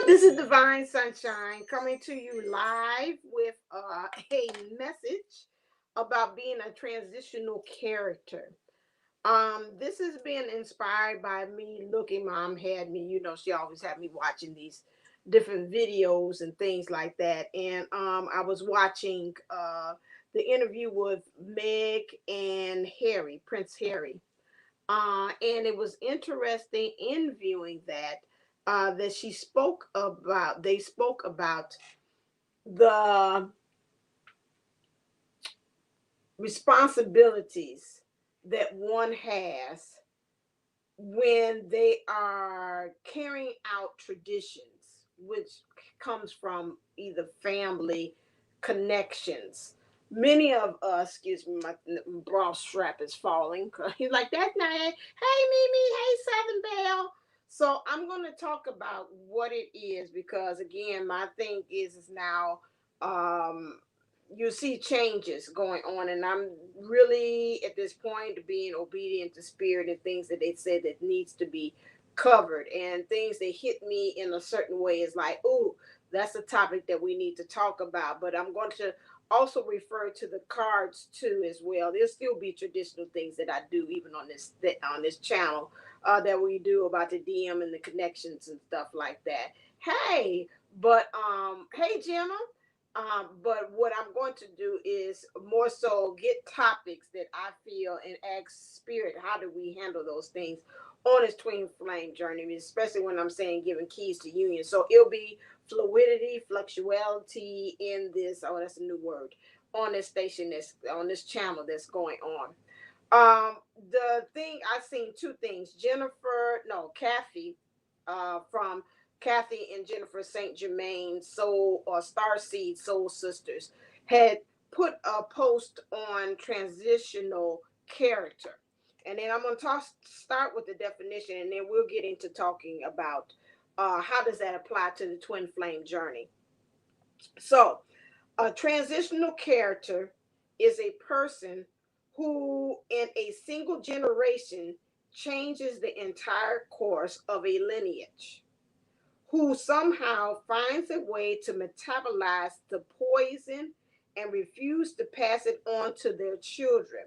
This is Divine Sunshine coming to you live with a message about being a transitional character. This has been inspired by me looking. Mom had me, she always had me watching these different videos and things like that. And I was watching the interview with Meg and Harry, Prince Harry. And it was interesting in viewing that they spoke about the responsibilities that one has when they are carrying out traditions, which comes from either family connections. Many of us, excuse me, my bra strap is falling. He's like, that's not it. Hey, Mimi. Hey, Southern Belle. So I'm going to talk about what it is because, again, my thing is now um, you see changes going on, and I'm really at this point being obedient to spirit and things that they said that needs to be covered, and things that hit me in a certain way is like, oh, that's a topic that we need to talk about. But I'm going to also refer to the cards too as well. There'll still be traditional things that I do even on this channel that we do about the DM and the connections and stuff like that. Hey, but hey, Gemma. But what I'm going to do is more so get topics that I feel and ask spirit, how do we handle those things on this twin flame journey, especially when I'm saying giving keys to union. So it'll be fluidity, fluctuality in this, oh, that's a new word, on this station, that's on this channel that's going on. The thing I've seen two things. Kathy, from Kathy and Jennifer St. Germain Soul or Starseed Soul Sisters had put a post on transitional character. And then I'm going to start with the definition, and then we'll get into talking about how does that apply to the twin flame journey. So, a transitional character is a person who, in a single generation, changes the entire course of a lineage, who somehow finds a way to metabolize the poison and refuse to pass it on to their children.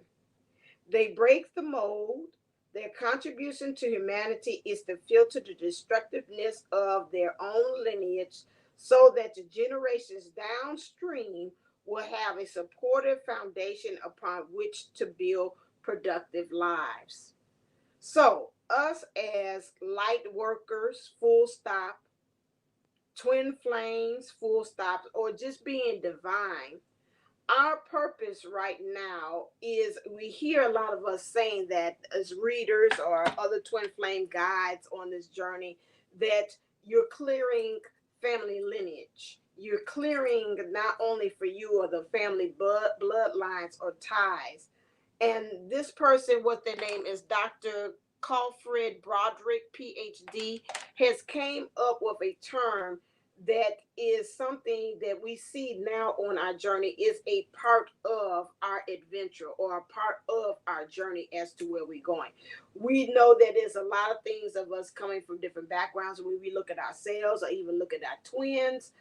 They break the mold. Their contribution to humanity is to filter the destructiveness of their own lineage so that the generations downstream will have a supportive foundation upon which to build productive lives. So, us as light workers, full stop, twin flames, full stops, or just being divine, our purpose right now is we hear a lot of us saying that as readers or other twin flame guides on this journey that you're clearing family lineage. You're clearing not only for you or the family bloodlines or ties. And this person, what their name is, Dr. Calfred Broderick, PhD, has came up with a term that is something that we see now on our journey is a part of our adventure or a part of our journey as to where we're going. We know that there's a lot of things of us coming from different backgrounds when we look at ourselves or even look at our twins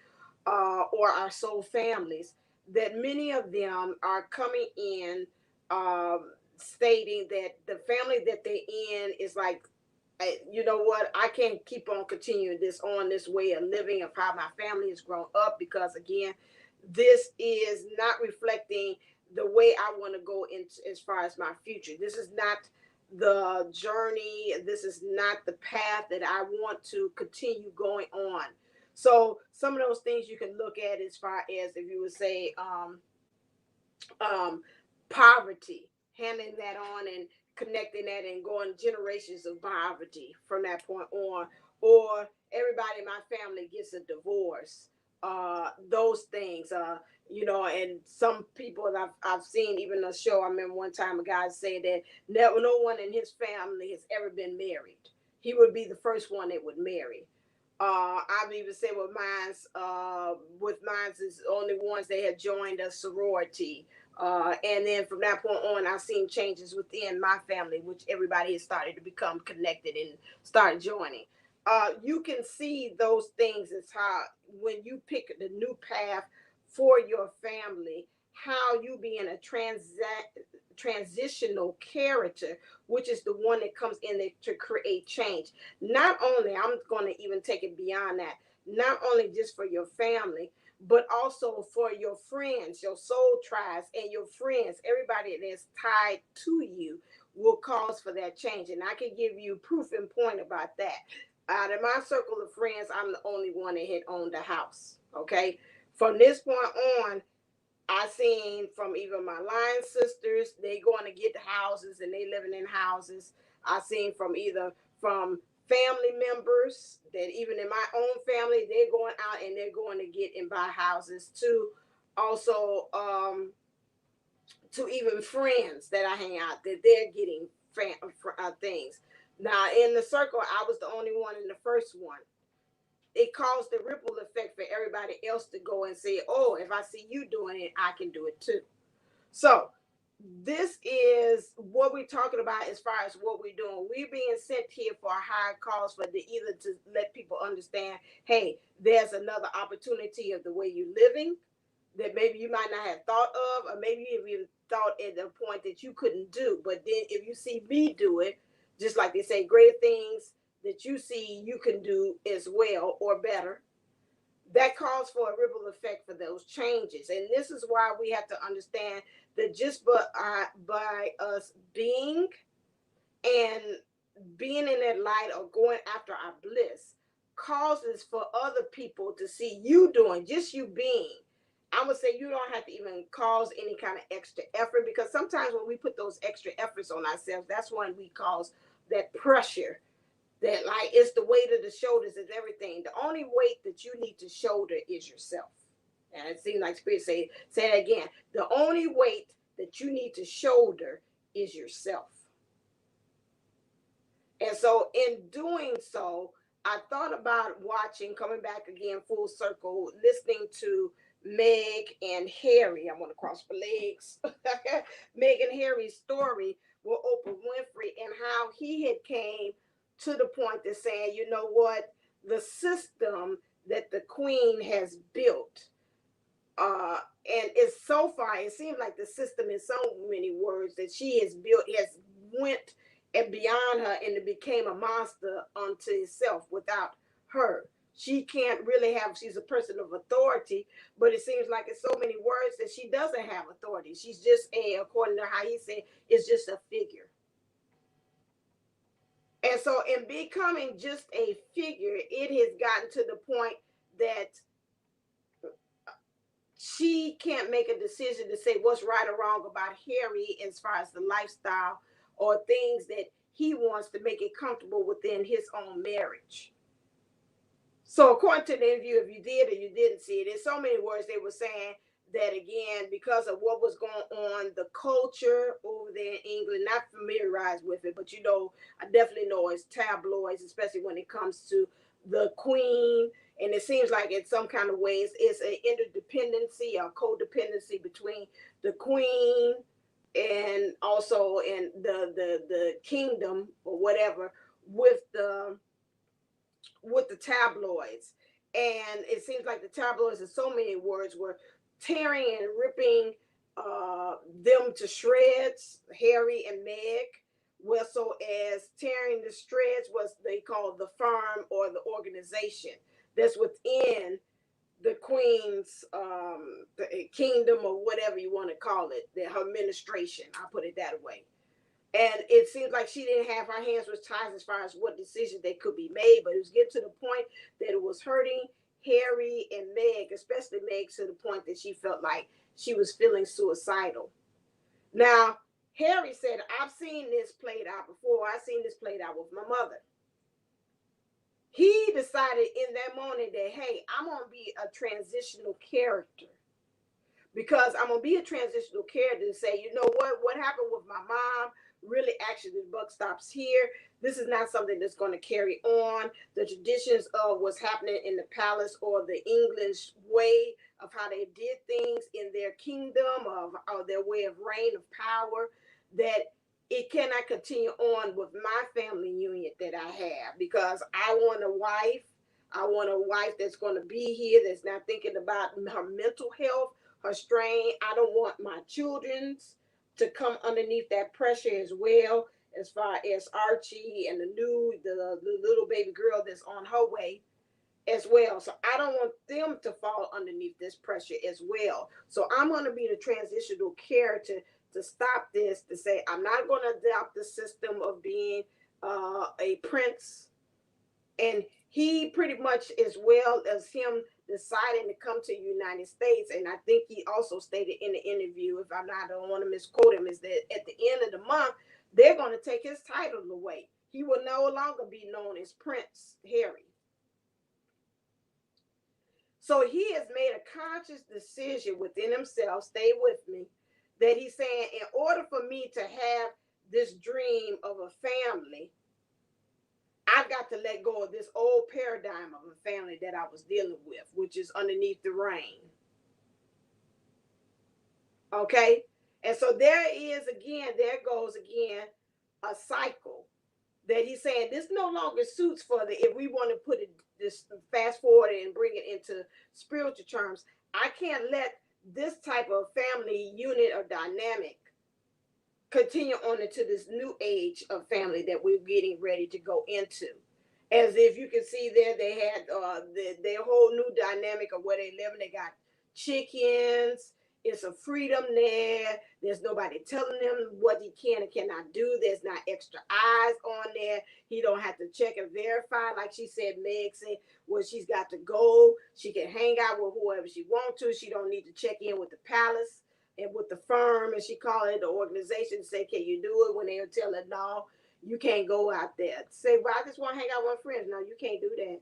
or our soul families, that many of them are coming in stating that the family that they're in is like, you know what, I can't keep on continuing this way of living of how my family has grown up, because again, this is not reflecting the way I want to go in as far as my future. This is not the journey. This is not the path that I want to continue going on. So some of those things you can look at as far as if you would say um, poverty, handing that on and connecting that and going generations of poverty from that point on, or everybody in my family gets a divorce. Those things, and some people that I've seen, even a show. I remember one time a guy said that no one in his family has ever been married. He would be the first one that would marry. I've even said with mine's is only ones that had joined a sorority. And then from that point on, I've seen changes within my family, which everybody has started to become connected and start joining. You can see those things as how when you pick the new path for your family, how you being a transitional character, which is the one that comes in there to create change. Not only, I'm going to even take it beyond that, not only just for your family, but also for your friends, your soul tribes, and your friends, everybody that's tied to you will cause for that change. And I can give you proof and point about that. Out of my circle of friends, I'm the only one that had owned a house. Okay. From this point on, I seen from even my line sisters, they going to get houses and they living in houses. I seen from either from family members that even in my own family, they're going out and they're going to get and buy houses too. Also, to even friends that I hang out that they're getting things. Now in the circle, I was the only one in the first one. It caused the ripple effect for everybody else to go and say, "Oh, if I see you doing it, I can do it too." So this is what we're talking about as far as what we're doing. We're being sent here for a higher cause for the either to let people understand, hey, there's another opportunity of the way you're living that maybe you might not have thought of, or maybe you even thought at the point that you couldn't do. But then if you see me do it, just like they say, greater things that you see you can do as well or better, that calls for a ripple effect for those changes. And this is why we have to understand that just by us and being in that light or going after our bliss causes for other people to see you doing, just you being. I would say you don't have to even cause any kind of extra effort, because sometimes when we put those extra efforts on ourselves, that's when we cause that pressure, that like it's the weight of the shoulders is everything. The only weight that you need to shoulder is yourself. And it seems like Spirit say it again. The only weight that you need to shoulder is yourself. And so in doing so, I thought about watching, coming back again full circle, listening to Meg and Harry. I want to cross my legs. Meg and Harry's story with Oprah Winfrey and how he had came to the point of saying, you know what, the system that the Queen has built, and it's so far, it seems like the system in so many words that she has built has went and beyond her, and it became a monster unto itself without her. She can't really have, she's a person of authority, but it seems like in so many words that she doesn't have authority. She's just according to how he said, it's just a figure. And so in becoming just a figure, it has gotten to the point that she can't make a decision to say what's right or wrong about Harry as far as the lifestyle or things that he wants to make it comfortable within his own marriage. So according to the interview, if you did or you didn't see it, in so many words, they were saying that again, because of what was going on, the culture over there in England, not familiarized with it, but you know, I definitely know it's tabloids, especially when it comes to the Queen. And it seems like in some kind of ways it's an interdependency or codependency between the Queen and also in the kingdom or whatever with the tabloids. And it seems like the tabloids, in so many words, were tearing and ripping them to shreds, Harry and Meg, well, so as tearing the shreds was they call the firm or the organization that's within the Queen's the kingdom or whatever you want to call it, her administration. I'll put it that way. And it seems like she didn't have her hands was tied as far as what decisions they could be made, but it was getting to the point that it was hurting Harry and Meg, especially Meg, to the point that she felt like she was feeling suicidal. Now, Harry said, I've seen this played out before. I've seen this played out with my mother. He decided in that moment that, hey, I'm going to be a transitional character, because I'm gonna be a transitional character and say, you know what happened with my mom really actually the buck stops here. This is not something that's going to carry on. The traditions of what's happening in the palace or the English way of how they did things in their kingdom of their way of reign of power, that it cannot continue on with my family unit that I have, because I want a wife. I want a wife that's going to be here, that's not thinking about her mental health, her strain. I don't want my children's to come underneath that pressure as well, as far as Archie and the little baby girl that's on her way as well. So I don't want them to fall underneath this pressure as well. So I'm going to be the transitional character to stop this, to say I'm not going to adopt the system of being a prince. And he pretty much, as well as him deciding to come to the United States, and I think he also stated in the interview, if I'm not, I don't want to misquote him, is that at the end of the month they're going to take his title away. He will no longer be known as Prince Harry. So he has made a conscious decision within himself, stay with me, that he's saying, in order for me to have this dream of a family, I've got to let go of this old paradigm of a family that I was dealing with, which is underneath the rain. Okay? And so there goes again a cycle that he's saying this no longer suits for the, if we want to put it, this fast forward and bring it into spiritual terms, I can't let this type of family unit or dynamic continue on into this new age of family that we're getting ready to go into. As if you can see there, they had their whole new dynamic of where they live. They got chickens. It's a freedom there. There's nobody telling him what he can and cannot do. There's not extra eyes on there. He don't have to check and verify, like she said, Meg said, where she's got to go. She can hang out with whoever she wants to. She don't need to check in with the palace and with the firm, and she called it the organization to say, can you do it? When they'll tell her, no, you can't go out there. Say, well, I just want to hang out with friends. No, you can't do that.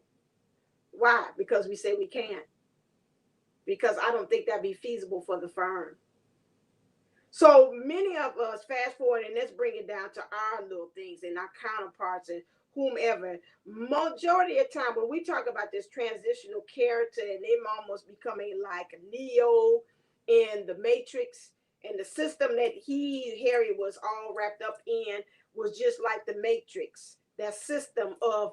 Why? Because we say we can't. Because I don't think that'd be feasible for the firm. So many of us, fast forward, and let's bring it down to our little things and our counterparts and whomever. Majority of the time, when we talk about this transitional character and them almost becoming like a Neo in the Matrix, and the system that Harry was all wrapped up in was just like the Matrix, that system of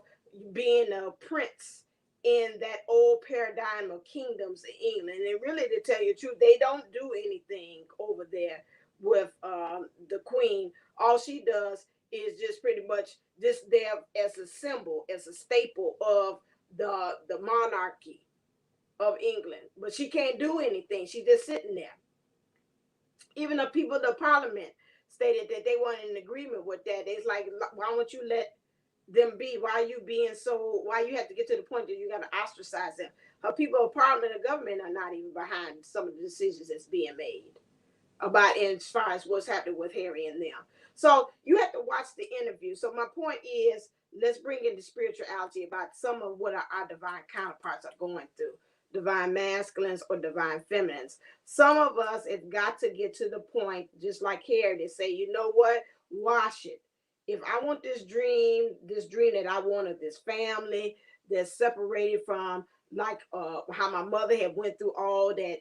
being a prince in that old paradigm of kingdoms in England. And really, to tell you the truth, they don't do anything over there with the queen. All she does is just pretty much just there as a symbol, as a staple of the monarchy of England. But she can't do anything. She's just sitting there. Even the people, the parliament, stated that they weren't in agreement with that. It's like, why don't you let them be? Why are you being so, why you have to get to the point that you got to ostracize them? Her people of parliament and government are not even behind some of the decisions that's being made about, as far as what's happening with Harry and them. So you have to watch the interview. So my point is, let's bring in the spirituality about some of what our divine counterparts are going through. Divine masculines or divine feminines. Some of us have got to get to the point, just like Harry, to say, you know what, wash it. If I want this dream that I want of this family that's separated from, like how my mother had went through all that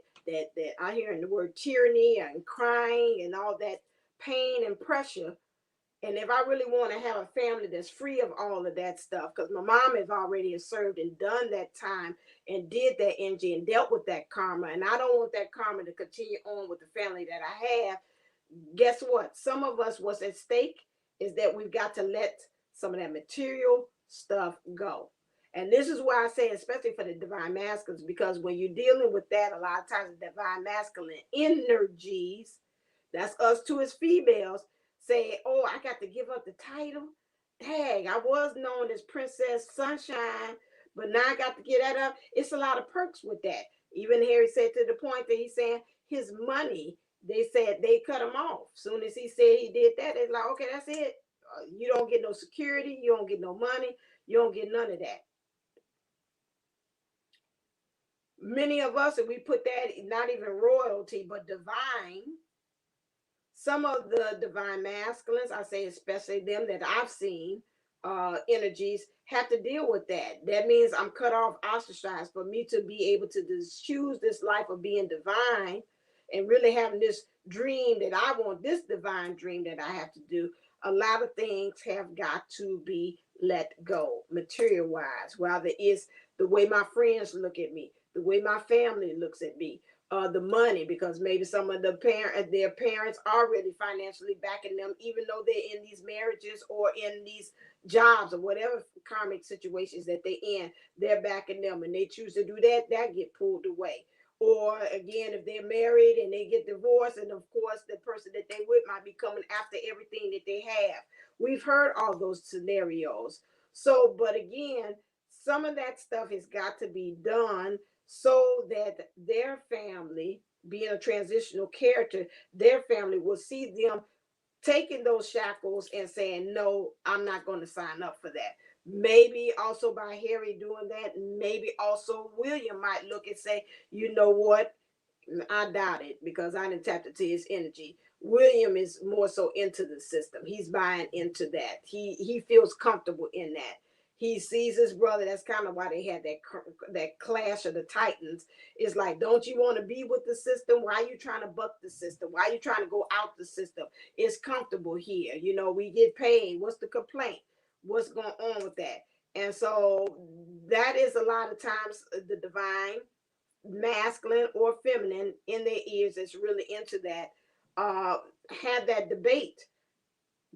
I hear in the word tyranny and crying and all that pain and pressure. And if I really want to have a family that's free of all of that stuff, because my mom has already served and done that time and did that energy and dealt with that karma, and I don't want that karma to continue on with the family that I have. Guess what? Some of us, what's at stake is that we've got to let some of that material stuff go. And this is why I say, especially for the divine masculines, because when you're dealing with that, a lot of times the divine masculine energies, that's us too as females, say, oh, I got to give up the title. Dang, I was known as Princess Sunshine, but now I got to get that up. It's a lot of perks with that. Even Harry said, to the point that he's saying his money, they said they cut him off. Soon as he said he did that, it's like, okay, that's it. You don't get no security. You don't get no money. You don't get none of that. Many of us, if we put that, not even royalty, but divine, some of the divine masculines, I say especially them that I've seen, energies, have to deal with that. That means I'm cut off, ostracized. For me to be able to choose this life of being divine and really having this dream that I want, this divine dream that I have to do, a lot of things have got to be let go material wise. Whether it's the way my friends look at me, the way my family looks at me, the money, because maybe some of their parents are really financially backing them, even though they're in these marriages or in these jobs or whatever karmic situations that they're in, they're backing them, and they choose to do that, that get pulled away. Or again, if they're married and they get divorced, and of course the person that they with might be coming after everything that they have. We've heard all those scenarios. So, but again, some of that stuff has got to be done so that their family, being a transitional character, their family will see them taking those shackles and saying, no, I'm not going to sign up for that. Maybe also by Harry doing that, maybe also William might look and say, you know what? I doubt it, because I didn't tap into his energy. William is more so into the system. He's buying into that. He feels comfortable in that. He sees his brother. That's kind of why they had that clash of the titans. It's like, don't you want to be with the system? Why are you trying to buck the system? Why are you trying to go out the system? It's comfortable here. You know, we get paid. What's the complaint? What's going on with that? And so that is a lot of times the divine masculine or feminine in their ears that's really into that, uh have that debate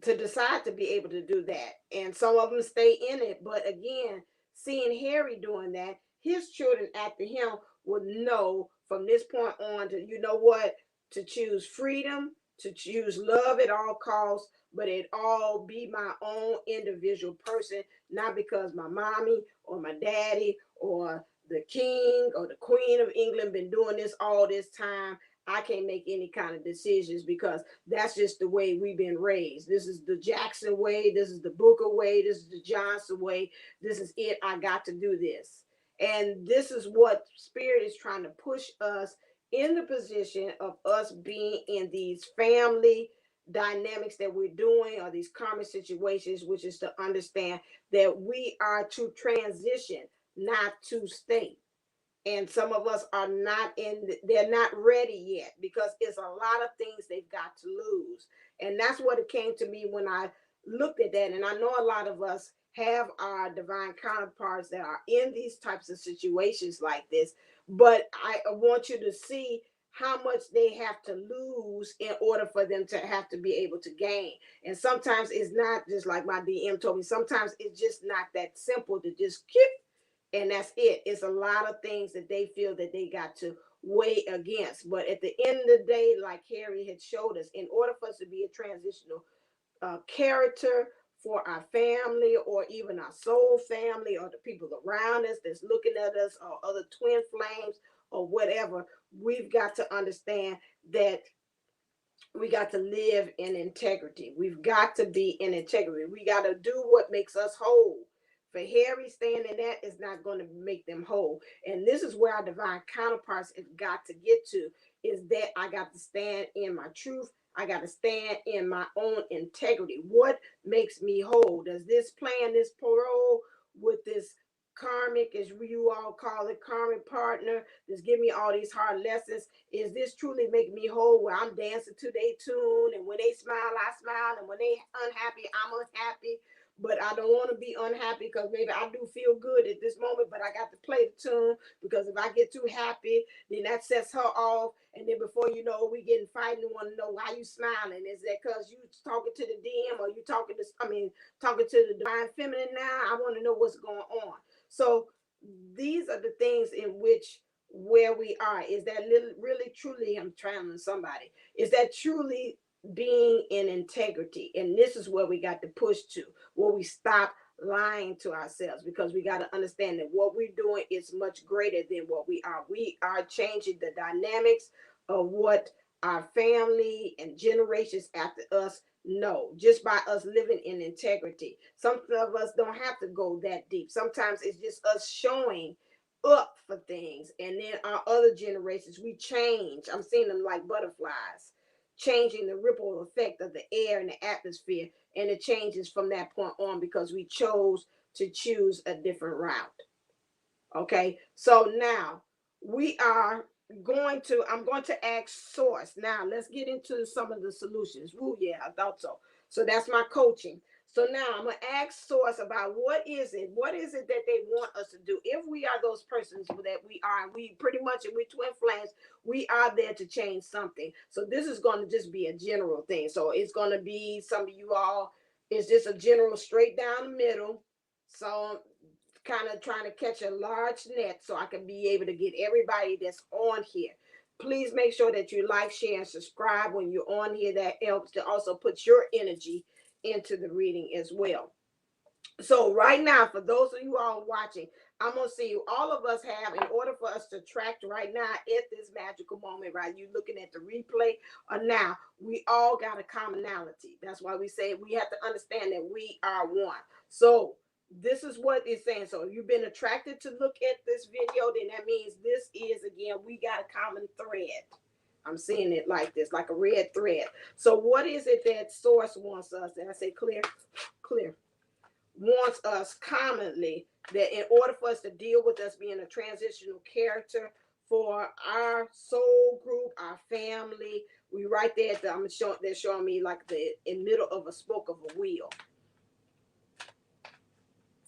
to decide to be able to do that. And some of them stay in it. But again, seeing Harry doing that, his children after him will know from this point on to, you know what, to choose freedom, to choose love at all costs, but it all be my own individual person, not because my mommy or my daddy or the king or the queen of England been doing this all this time. I can't make any kind of decisions because that's just the way we've been raised. This is the Jackson way. This is the Booker way. This is the Johnson way. This is it. I got to do this. And this is what Spirit is trying to push us in the position of us being in these family dynamics that we're doing, or these karmic situations, which is to understand that we are to transition, not to stay. And some of us are not they're not ready yet, because it's a lot of things they've got to lose. And that's what it came to me when I looked at that. And I know a lot of us have our divine counterparts that are in these types of situations like this, but I want you to see how much they have to lose in order for them to have to be able to gain. And sometimes it's not just like my DM told me, sometimes it's just not that simple to just keep, and that's it. It's a lot of things that they feel that they got to weigh against. But at the end of the day, like Harry had showed us, in order for us to be a transitional character for our family, or even our soul family, or the people around us that's looking at us, or other twin flames, or whatever, we've got to understand that we got to live in integrity. We've got to be in integrity. We got to do what makes us whole. For Harry, staying in that is not going to make them whole. And this is where our divine counterparts have got to get to, is that I got to stand in my truth. I got to stand in my own integrity. What makes me whole? Does this playing this parole with this karmic, as you all call it, karmic partner, just give me all these hard lessons, is this truly make me whole, where I'm dancing to their tune, and when they smile, I smile, and when they unhappy, I'm unhappy? But I don't want to be unhappy, because maybe I do feel good at this moment, but I got to play the tune, because if I get too happy, then that sets her off, and then before you know, we getting fighting and want to know why you smiling. Is that because you talking to the DM, or you talking to, talking to the divine feminine now? I want to know what's going on. So these are the things in which, where we are, is that really truly, I'm trying to somebody, is that truly being in integrity. And this is where we got to push to, where we stop lying to ourselves, because we got to understand that what we're doing is much greater than what we are changing the dynamics of what our family and generations after us know, just by us living in integrity. Some of us don't have to go that deep. Sometimes it's just us showing up for things, and then our other generations, we change. I'm seeing them like butterflies, changing the ripple effect of the air and the atmosphere, and it changes from that point on, because we chose to choose a different route. Okay, so now I'm going to ask Source. Now let's get into some of the solutions. Oh yeah, I thought so. So that's my coaching. So now I'm going to ask Source about what is it that they want us to do. If we are those persons that we are, we pretty much, and we're twin flames, we are there to change something. So this is going to just be a general thing. So it's going to be some of you all, it's just a general straight down the middle. So kind of trying to catch a large net so I can be able to get everybody that's on here. Please make sure that you like, share, and subscribe when you're on here. That helps to also put your energy into the reading as well. So right now, for those of you all watching, I'm going to see you. All of us have, in order for us to track right now at this magical moment, right? You looking at the replay or now, we all got a commonality. That's why we say we have to understand that we are one. So this is what it's saying. So if you've been attracted to look at this video, then that means this is, again, we got a common thread. I'm seeing it like this, like a red thread. So what is it that Source wants us? And I say clear, clear. Wants us commonly, that in order for us to deal with us being a transitional character for our soul group, our family, we right there at the, they're showing me like the in middle of a spoke of a wheel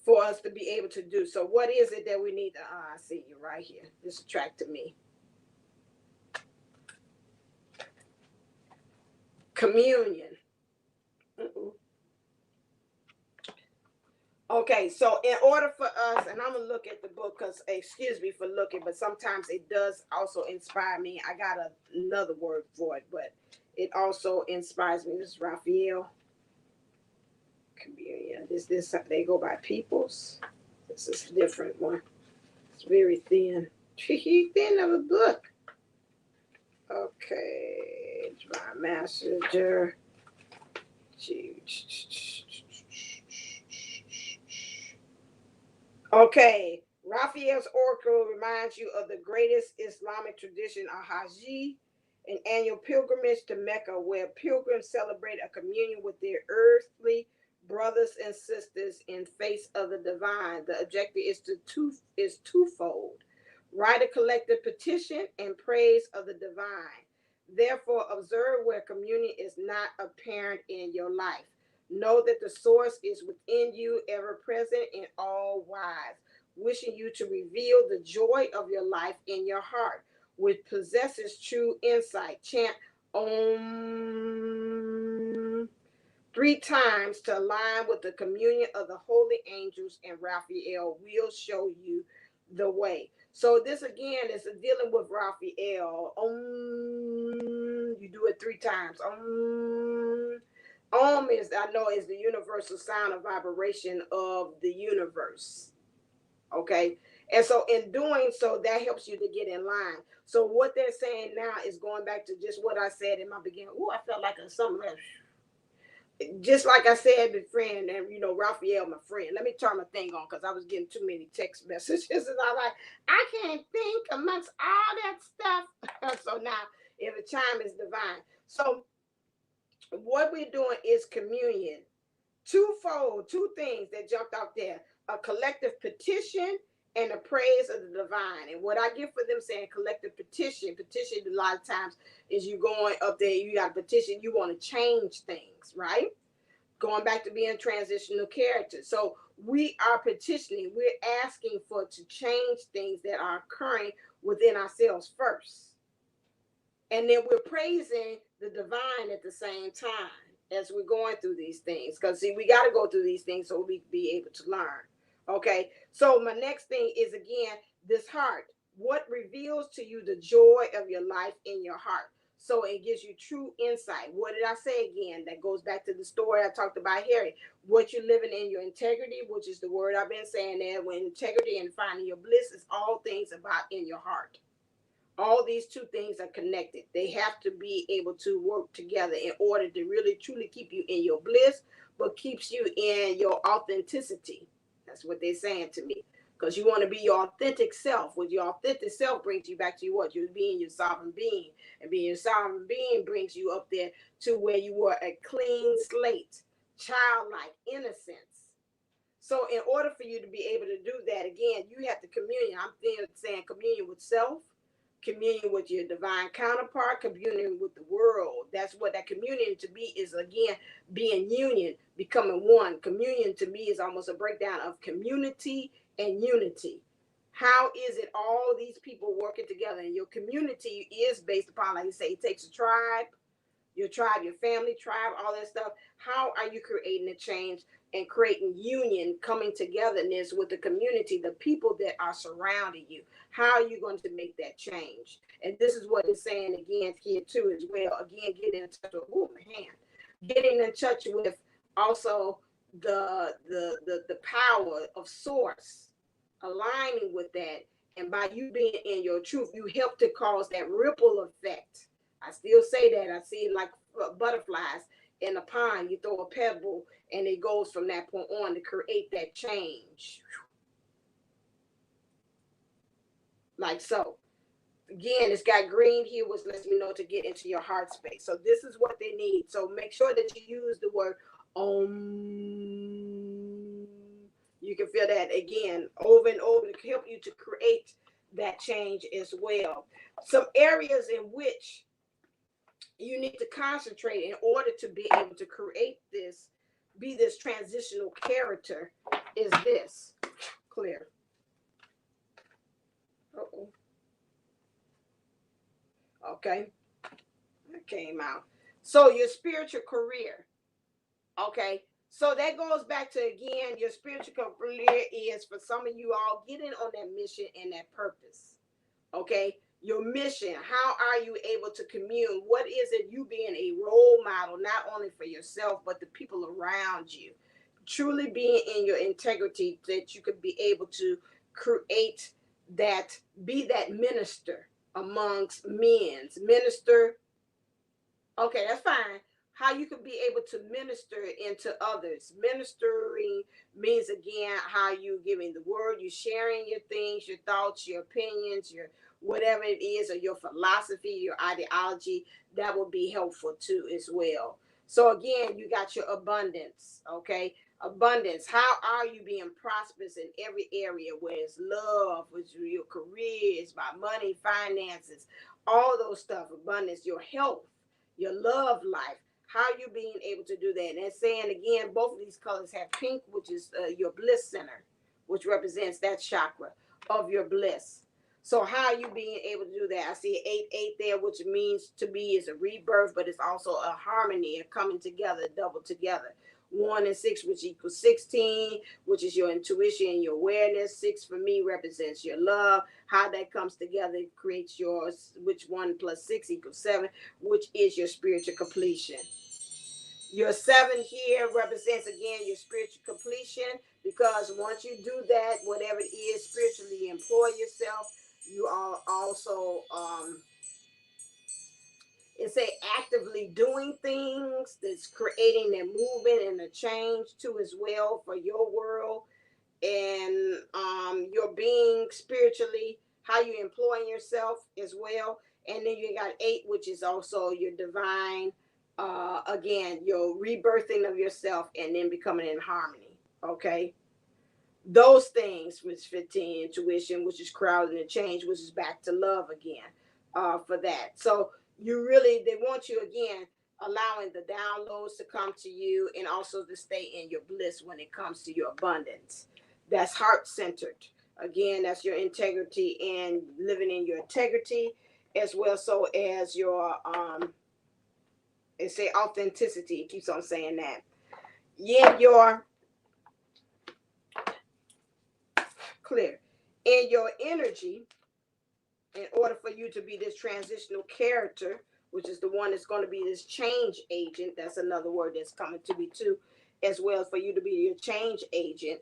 for us to be able to do. So what is it that we need to, I see you right here. This attracted me. Communion. Okay, so in order for us, and I'm going to look at the book because, excuse me for looking, but sometimes it does also inspire me. I got another word for it, but it also inspires me. This is Raphael. Communion. This, they go by peoples. This is a different one. It's very thin. Thin of a book. Okay, Divine Messenger. Okay, Raphael's oracle reminds you of the greatest Islamic tradition, Al-Hajj, an annual pilgrimage to Mecca where pilgrims celebrate a communion with their earthly brothers and sisters in face of the divine. The objective is twofold. Write a collective petition and praise of the divine. Therefore, observe where communion is not apparent in your life. Know that the source is within you, ever present and all wise, wishing you to reveal the joy of your life in your heart, which possesses true insight. Chant Om 3 times to align with the communion of the holy angels, and Raphael will show you the way. So this again is dealing with Raphael. You do it 3 times. Is, I know, is the universal sound of vibration of the universe. Okay. And so in doing so, that helps you to get in line. So what they're saying now is going back to just what I said in my beginning. Oh, I felt like something else. Just like I said, the friend, and you know, Raphael, my friend. Let me turn my thing on because I was getting too many text messages, and I'm like, I can't think amongst all that stuff. So now, if a chime is divine, so what we're doing is communion. Twofold, 2 things that jumped out there: a collective petition and a praise of the divine. And what I get for them saying collective petition a lot of times is you going up there, you got a petition, you want to change things, right? Going back to being transitional characters. So we are petitioning, we're asking for to change things that are occurring within ourselves first. And then we're praising the divine at the same time as we're going through these things. Because, see, we got to go through these things so we can be able to learn. Okay. So my next thing is, again, this heart. What reveals to you the joy of your life in your heart? So it gives you true insight. What did I say again? That goes back to the story I talked about, Harry. What you're living in your integrity, which is the word I've been saying there, when integrity and finding your bliss is all things about in your heart. All these 2 things are connected. They have to be able to work together in order to really truly keep you in your bliss, but keeps you in your authenticity. That's what they're saying to me. Because you want to be your authentic self. What your authentic self brings you back to what? You being your sovereign being. And being your sovereign being brings you up there to where you were a clean slate, childlike innocence. So in order for you to be able to do that, again, you have to communion. I'm saying communion with self, communion with your divine counterpart, communion with the world. That's what that communion to me is, again, being union, becoming one. Communion to me is almost a breakdown of community and unity. How is it all these people working together? And your community is based upon, like you say, it takes a tribe, your tribe, your family tribe, all that stuff. How are you creating a change and creating union, coming togetherness with the community, the people that are surrounding you? How are you going to make that change? And this is what it's saying again here too as well. Again, getting in touch with, oh man, getting in touch with also the power of source, aligning with that. And by you being in your truth, you help to cause that ripple effect. I still say that. I see it like butterflies in a pond. You throw a pebble and it goes from that point on to create that change. Like so. Again, it's got green here, which lets me know to get into your heart space. So this is what they need. So make sure that you use the word om. You can feel that again over and over to help you to create that change as well. Some areas in which you need to concentrate in order to be able to create this, be this transitional character, is this. Clear. Uh-oh. Okay. That came out. So your spiritual career. Okay. So that goes back to, again, your spiritual career is for some of you all getting on that mission and that purpose. Okay. Your mission, how are you able to commune? What is it, you being a role model, not only for yourself, but the people around you? Truly being in your integrity, that you could be able to create that, be that minister amongst men's. Minister, okay, that's fine. How you can be able to minister into others. Ministering means, again, how you giving the word, you sharing your things, your thoughts, your opinions, your whatever it is, or your philosophy, your ideology. That will be helpful too as well. So again, you got your abundance, okay? Abundance. How are you being prosperous in every area, where it's love, with your career, it's about money, finances, all those stuff, abundance, your health, your love life. How you being able to do that? And it's saying again, both of these colors have pink, which is your bliss center, which represents that chakra of your bliss. So how you being able to do that? I see 8-8 there, which means to me is a rebirth, but it's also a harmony, a coming together, double together. 1 and 6, which equals 16, which is your intuition and your awareness. 6 for me represents your love. How that comes together creates yours, which 1 plus 6 equals 7, which is your spiritual completion. Your 7 here represents, again, your spiritual completion, because once you do that, whatever it is, spiritually employ yourself, you are also it's a actively doing things that's creating a movement and a change too as well for your world, and your being spiritually, how you employing yourself as well. And then you got 8, which is also your divine, again, your rebirthing of yourself and then becoming in harmony. Okay, those things, which 15, intuition, which is crowding and change, which is back to love again, for that. So you really, they want you, again, allowing the downloads to come to you, and also to stay in your bliss when it comes to your abundance. That's heart centered. Again, that's your integrity and living in your integrity, as well so as your it's say authenticity. It keeps on saying that. Yeah, your clear in your energy, in order for you to be this transitional character, which is the one that's going to be this change agent. That's another word that's coming to me too, as well. For you to be your change agent,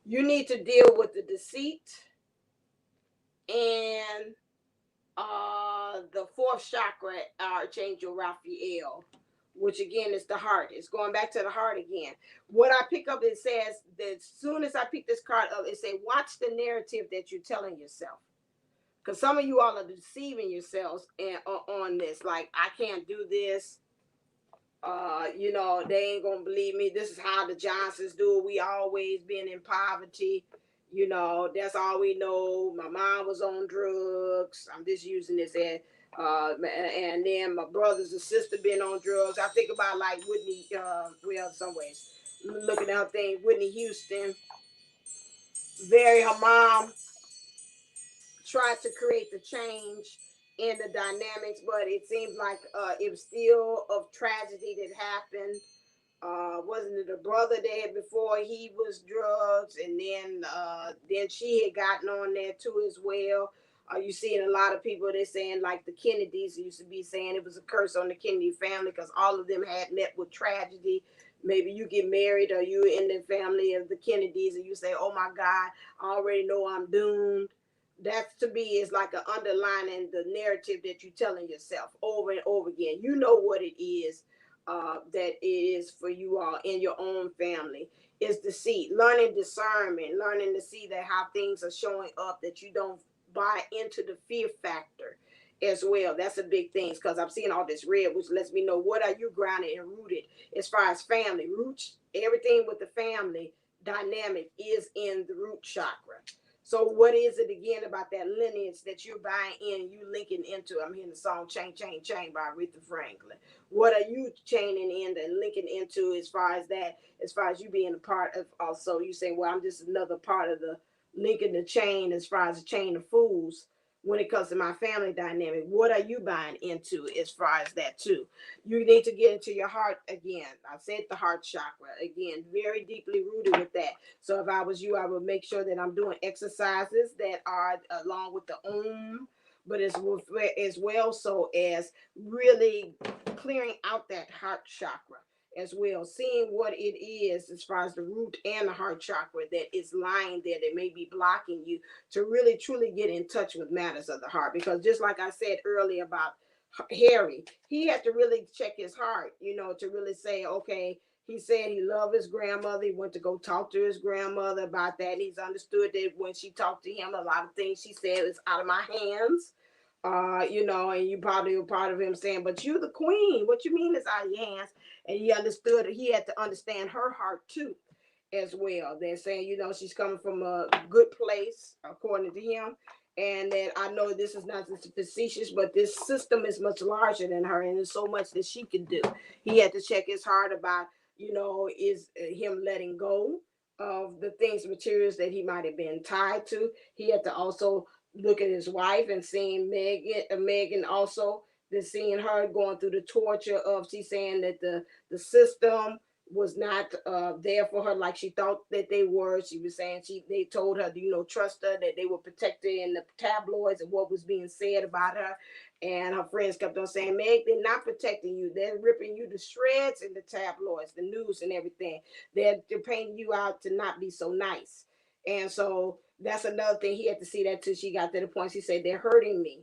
you need to deal with the deceit and the 4th chakra, Archangel Raphael, which again is the heart. It's going back to the heart again. What I pick up, it says that as soon as I pick this card up, it says, watch the narrative that you're telling yourself. Because some of you all are deceiving yourselves on this. Like, I can't do this. They ain't going to believe me. This is how the Johnsons do it. We always been in poverty. You know, that's all we know. My mom was on drugs. I'm just using this as, and then my brothers and sister been on drugs. I think about like Whitney, well, some ways, looking at her thing, Whitney Houston, very, her mom tried to create the change in the dynamics, but it seems like it was still of tragedy that happened. Wasn't it a brother that before he was drugs, and then she had gotten on there too as well. You seeing a lot of people they saying like the Kennedys used to be saying it was a curse on the Kennedy family because all of them had met with tragedy. Maybe you get married or you in the family of the Kennedys and you say, "Oh my God, I already know I'm doomed." That's to me is like an underlining the narrative that you're telling yourself over and over again. You know what it is that is for you all in your own family is deceit, learning discernment, learning to see that how things are showing up, that you don't buy into the fear factor as well. That's a big thing because I'm seeing all this red, which lets me know what are you grounded and rooted as far as family roots. Everything with the family dynamic is in the root chakra. So what is it again about that lineage that you're buying in and you linking into? I'm hearing the song Chain, Chain, Chain by Aretha Franklin. What are you chaining in and linking into as far as that, as far as you being a part of also, you say, well, I'm just another part of the linking the chain as far as the chain of fools when it comes to my family dynamic. What are you buying into as far as that too? You need to get into your heart again. I said the heart chakra again, very deeply rooted with that. So if I was you, I would make sure that I'm doing exercises that are along with the but as well so as really clearing out that heart chakra as well, seeing what it is as far as the root and the heart chakra that is lying there that may be blocking you to really truly get in touch with matters of the heart. Because just like I said earlier about Harry, he had to really check his heart, to really say, okay, he said he loved his grandmother. He went to go talk to his grandmother about that. He's understood that when she talked to him, a lot of things she said is out of my hands. And you probably were part of him saying, but you the queen. What you mean is out of your hands? And he understood he had to understand her heart too, as well. They're saying, she's coming from a good place, according to him. And that I know this is not just facetious, but this system is much larger than her, and there's so much that she can do. He had to check his heart about, is him letting go of the things, materials that he might have been tied to. He had to also look at his wife and seeing Megan also, then seeing her going through the torture of, she's saying that the system was not there for her like she thought that they were. She was saying they told her, trust her, that they were protected in the tabloids and what was being said about her. And her friends kept on saying, Meg, they're not protecting you. They're ripping you to shreds in the tabloids, the news and everything. They're painting you out to not be so nice. And so that's another thing. He had to see that too. She got to the point, she said, they're hurting me.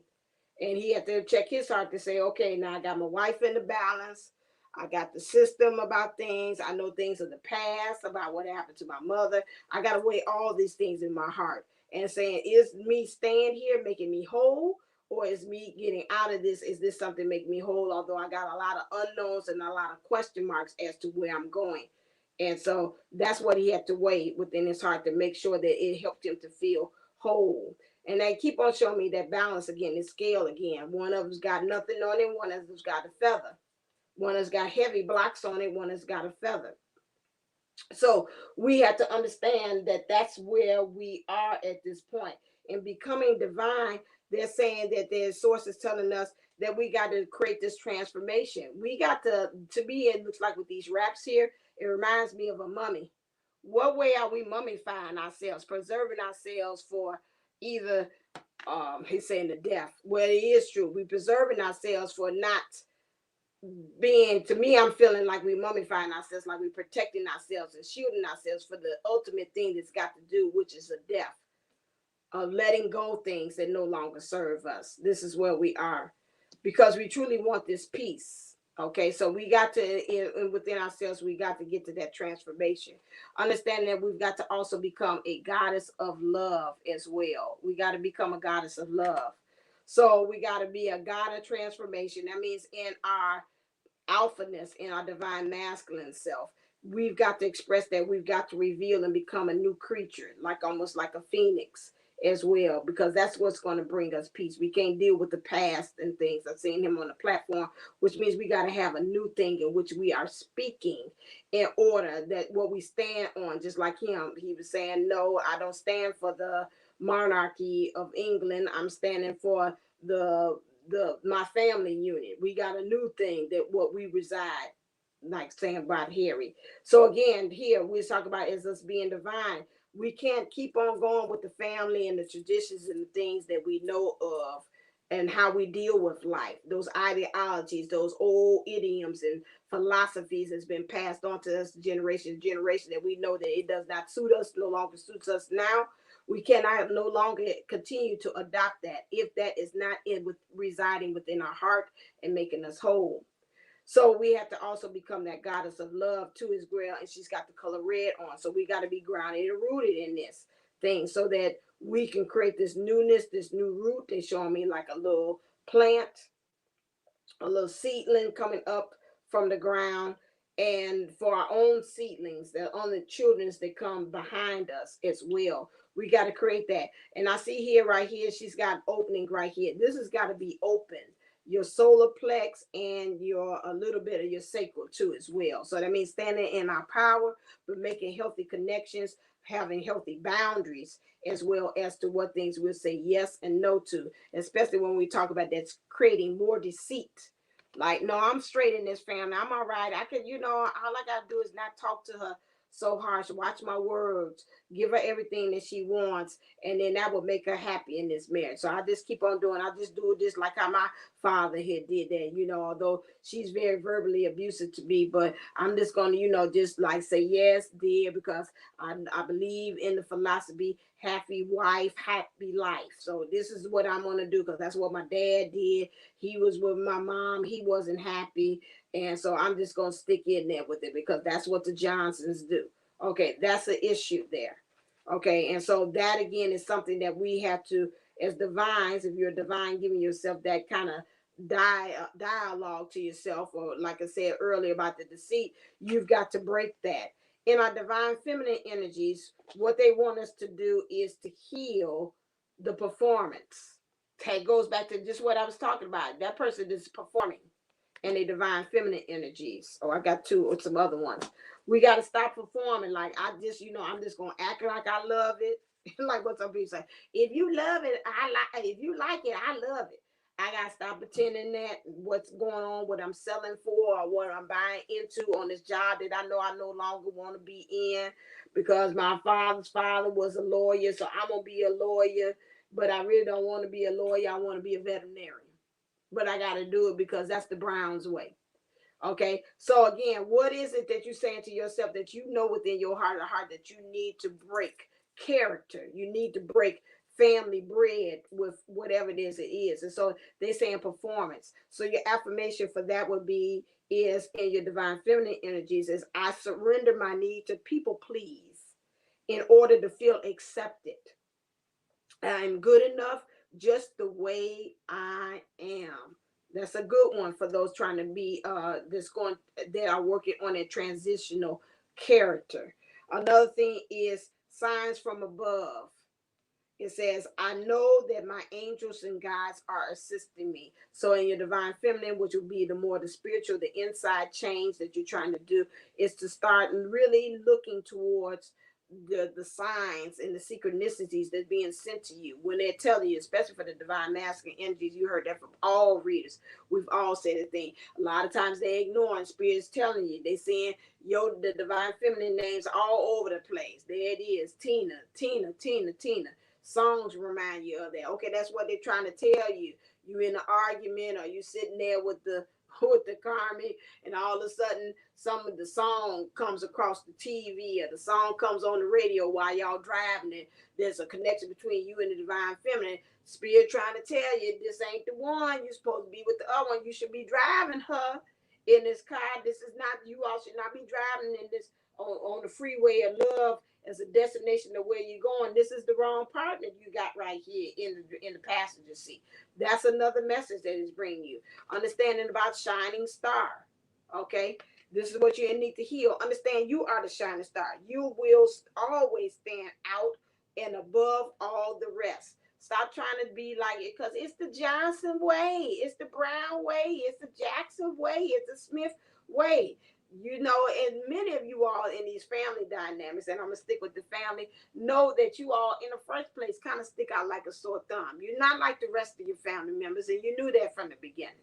And he had to check his heart to say, okay, now I got my wife in the balance. I got the system about things. I know things of the past about what happened to my mother. I got to weigh all these things in my heart and saying, is me staying here making me whole? Or is me getting out of this? Is this something making me whole? Although I got a lot of unknowns and a lot of question marks as to where I'm going. And so that's what he had to weigh within his heart to make sure that it helped him to feel whole. And they keep on showing me that balance again, the scale again. One of them's got nothing on it, one of them's got a feather. One has got heavy blocks on it, one has got a feather. So we have to understand that that's where we are at this point. In becoming divine, they're saying that there's sources telling us that we got to create this transformation. We got to me, it looks like with these wraps here, it reminds me of a mummy. What way are we mummifying ourselves, preserving ourselves for either he's saying the death? Well, it is true. We preserving ourselves for not being, to me, I'm feeling like we mummifying ourselves, like we protecting ourselves and shielding ourselves for the ultimate thing that's got to do, which is a death of letting go things that no longer serve us. This is where we are because we truly want this peace. Okay, so we got to, within ourselves, we got to get to that transformation. Understanding that we've got to also become a goddess of love as well. We got to become a goddess of love. So we got to be a god of transformation. That means in our alphaness, in our divine masculine self, we've got to express that. We've got to reveal and become a new creature, like almost like a phoenix as well, because that's what's going to bring us peace. We can't deal with the past and things. I've seen him on the platform, which means we got to have a new thing in which we are speaking in order that what we stand on, just like him, he was saying, no, I don't stand for the monarchy of England. I'm standing for my family unit. We got a new thing that what we reside, like saying about Harry. So again, here we talk about is us being divine. We can't keep on going with the family and the traditions and the things that we know of and how we deal with life. Those ideologies, those old idioms and philosophies has been passed on to us generation to generation that we know that it does not suit us, no longer suits us now. We cannot no longer continue to adopt that if that is not in with residing within our heart and making us whole. So we have to also become that goddess of love to his grail, and she's got the color red on. So we got to be grounded and rooted in this thing so that we can create this newness, this new root. They're showing me like a little plant, a little seedling coming up from the ground. And for our own seedlings, the only children's that come behind us as well. We got to create that. And I see here, right here, she's got opening right here. This has got to be open. Your solar plex and your a little bit of your sacral too as well. So that means standing in our power, but making healthy connections, having healthy boundaries as well as to what things we'll say yes and no to, especially when we talk about that's creating more deceit. Like, no, I'm straight in this family. I'm all right. I can, all I gotta do is not talk to her so harsh. Watch my words. Give her everything that she wants, and then that will make her happy in this marriage. So I just keep on doing. I just do this like how my father had did that. Although she's very verbally abusive to me, but I'm just gonna, just like say yes, dear, because I believe in the philosophy happy wife, happy life. So this is what I'm gonna do because that's what my dad did. He was with my mom. He wasn't happy. And so I'm just going to stick in there with it because that's what the Johnsons do. Okay, that's an issue there. Okay, and so that again is something that we have to, as divines, if you're a divine, giving yourself that kind of dialogue to yourself, or like I said earlier about the deceit, you've got to break that. In our divine feminine energies, what they want us to do is to heal the performance. That goes back to just what I was talking about. That person is performing and the divine feminine energies. Oh, I got two or some other ones. We got to stop performing like I just, I'm just gonna act like I love it. Like what some people say. If you love it, I like. If you like it, I love it. I gotta stop pretending that what's going on, what I'm selling for, or what I'm buying into on this job that I know I no longer want to be in because my father's father was a lawyer, so I'm gonna be a lawyer. But I really don't want to be a lawyer. I want to be a veterinarian, but I got to do it because that's the Browns way. Okay. So again, what is it that you're saying to yourself that you know within your heart of heart that you need to break character? You need to break family bread with whatever it is. And so they're saying performance. So your affirmation for that would be is in your divine feminine energies is I surrender my need to people please in order to feel accepted. I'm good enough just the way I am. That's a good one for those trying to be that are working on a transitional character. Another thing is signs from above. It says, I know that my angels and guides are assisting me. So in your divine feminine, which will be the more the spiritual, the inside change that you're trying to do, is to start really looking towards the signs and the synchronicities that's being sent to you when they're telling you, especially for the divine masculine energies. You heard that from all readers. We've all said the thing. A lot of times they ignoring spirits telling you. They saying the divine feminine names all over the place. There it is, Tina, Tina, Tina, Tina. Songs remind you of that. Okay, that's what they're trying to tell you. You in an argument or you sitting there with the karmic, and all of a sudden some of the song comes across the TV or the song comes on the radio while y'all driving it. There's a connection between you and the divine feminine. Spirit trying to tell you this ain't the one. You're supposed to be with the other one. You should be driving her in this car. This is not, you all should not be driving in this on the freeway of love as a destination of where you're going. This is the wrong partner you got right here in the passenger seat. That's another message that is bringing you. Understanding about shining star. Okay. This is what you need to heal. Understand you are the shining star. You will always stand out and above all the rest. Stop trying to be like it, because it's the Johnson way, it's the Brown way, it's the Jackson way, it's the Smith way. You know, and many of you all in these family dynamics, and I'm gonna stick with the family, know that you all in the first place kind of stick out like a sore thumb. You're not like the rest of your family members, and you knew that from the beginning.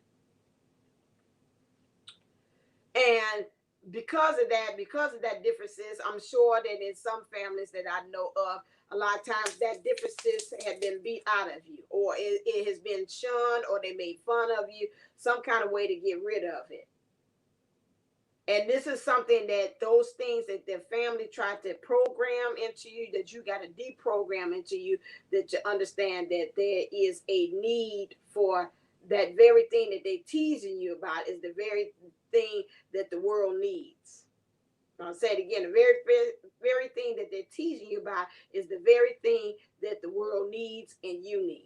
And because of that differences, I'm sure that in some families that I know of, a lot of times that differences have been beat out of you, or it has been shunned, or they made fun of you, some kind of way to get rid of it. And this is something that those things that the family tried to program into you, that you got to deprogram into you, that you understand that there is a need for that very thing that they teasing you about is the very thing that the world needs. I'll say it again. The very thing that they're teasing you about is the very thing that the world needs and you need.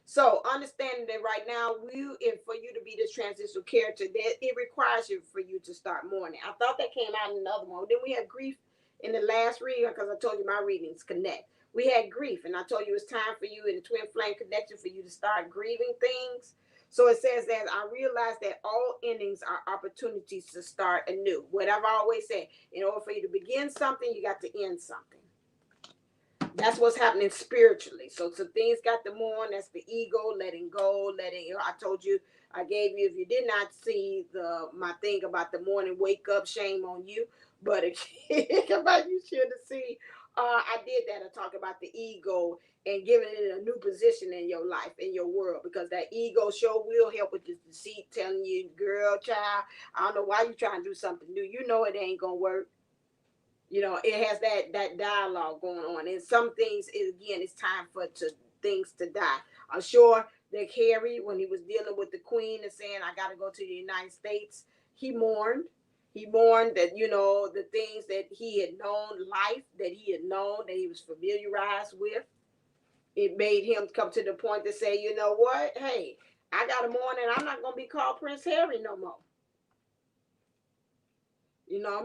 So understanding that right now, for you to be this transitional character, that it requires you for you to start mourning. I thought that came out in another one. Then we had grief in the last reading, because I told you my readings connect. We had grief, and I told you it's time for you in the twin flame connection for you to start grieving things. So it says that I realize that all endings are opportunities to start anew. What I've always said, in order for you to begin something, you got to end something. That's what's happening spiritually. So things got to mourn. That's the ego letting go, I told you, I gave you, if you did not see my thing about the morning wake up, shame on you. But if you should have seen, I did that. I talk about the ego and giving it a new position in your life, in your world, because that ego sure will help with this deceit, telling you, girl, child, I don't know why you trying to do something new. You know it ain't gonna work. You know, it has that dialogue going on, and some things again, it's time for things to die. I'm sure that Harry, when he was dealing with the Queen and saying, I got to go to the United States, he mourned. He mourned that, the things that he had known, life that he had known, that he was familiarized with. It made him come to the point to say, you know what, hey, I got to mourn, and I'm not going to be called Prince Harry no more.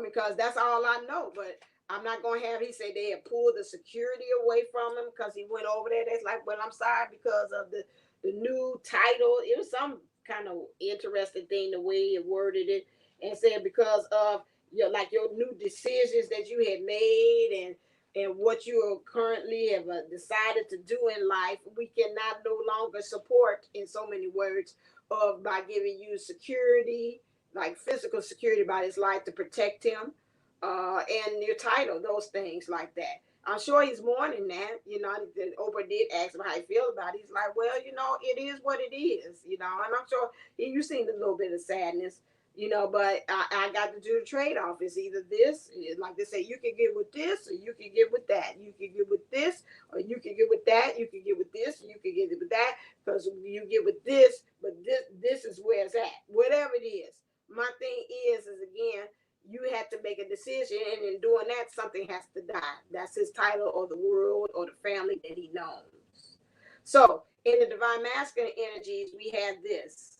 Because that's all I know. But I'm not going to have, he said they had pulled the security away from him because he went over there. That's like, well, I'm sorry, because of the new title. It was some kind of interesting thing, the way it worded it, and said because of your new decisions that you had made, and what you are currently have decided to do in life, we cannot no longer support, in so many words, of by giving you security, like physical security about his life to protect him, and your title, those things like that. I'm sure he's mourning that. Oprah did ask him how he feels about it. He's like, well, it is what it is, and I'm sure you seen a little bit of sadness, but I got to do the trade-off. It's either this, like they say, you can get with this, or you can get with that. You can get with this, or you can get with that. You can get with this, or you can get with that, because you get with this, but this is where it's at. Whatever it is. My thing is again, you have to make a decision, and in doing that, something has to die. That's his title, or the world, or the family that he knows. So in the divine masculine energies, we have this,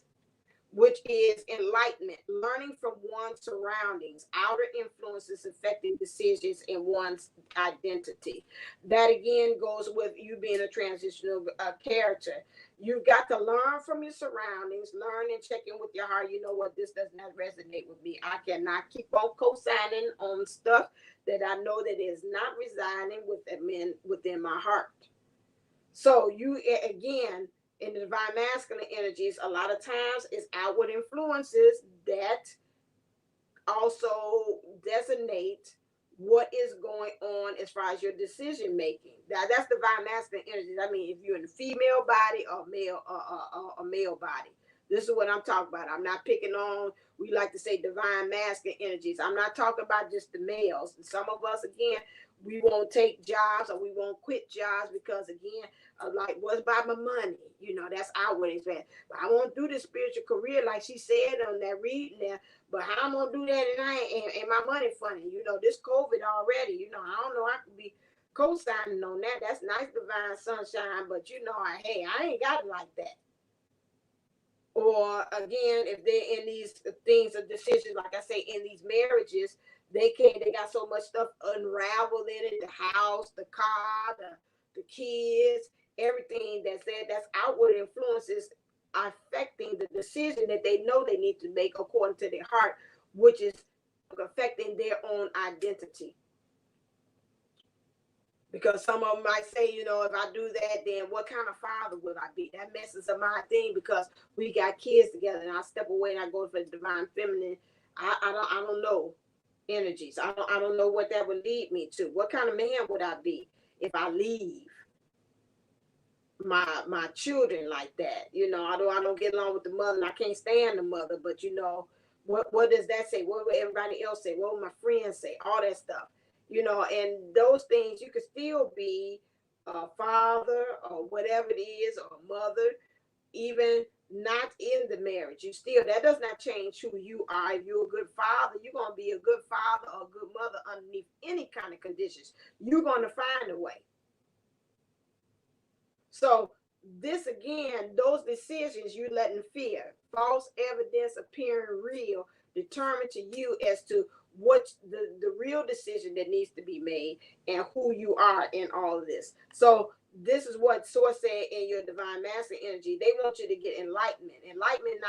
which is enlightenment, learning from one's surroundings, outer influences affecting decisions in one's identity. That again goes with you being a transitional character. You've got to learn from your surroundings, learn and check in with your heart. You know what? This does not resonate with me. I cannot keep on co-signing on stuff that I know that is not residing within my heart. So you, again, in the divine masculine energies, a lot of times it's outward influences that also designate what is going on as far as your decision making. That's divine masculine energies. I mean, if you're in a female body or male, a male body, this is what I'm talking about. I'm not picking on, we like to say divine masculine energies. I'm not talking about just the males. And some of us, again, we won't take jobs, or we won't quit jobs because, again, like, what's about my money? That's outward expense. But I won't do this spiritual career like she said on that reading there. But how I'm gonna do that, and my money funny? This COVID already. I don't know. I could be co-signing on that. That's nice, divine sunshine. But hey, I ain't got it like that. Or again, if they're in these things of decisions, like I say, in these marriages, they got so much stuff unraveled in it, the house, the car, the kids, everything that's outward influences affecting the decision that they know they need to make according to their heart, which is affecting their own identity. Because some of them might say, if I do that, then what kind of father would I be? That messes up my thing, because we got kids together, and I step away and I go for the divine feminine. I don't know energies. I don't know what that would lead me to. What kind of man would I be if I leave my children like that? I don't get along with the mother, and I can't stand the mother. But what does that say? What would everybody else say? What would my friends say? All that stuff. And those things, you could still be a father or whatever it is, or a mother, even not in the marriage. That does not change who you are. If you're a good father, you're going to be a good father or a good mother underneath any kind of conditions. You're going to find a way. So this again, those decisions you letting fear, false evidence appearing real, determine to you as to what's the real decision that needs to be made and who you are in all of this. So this is what Source said in your divine master energy. They want you to get enlightenment. Enlightenment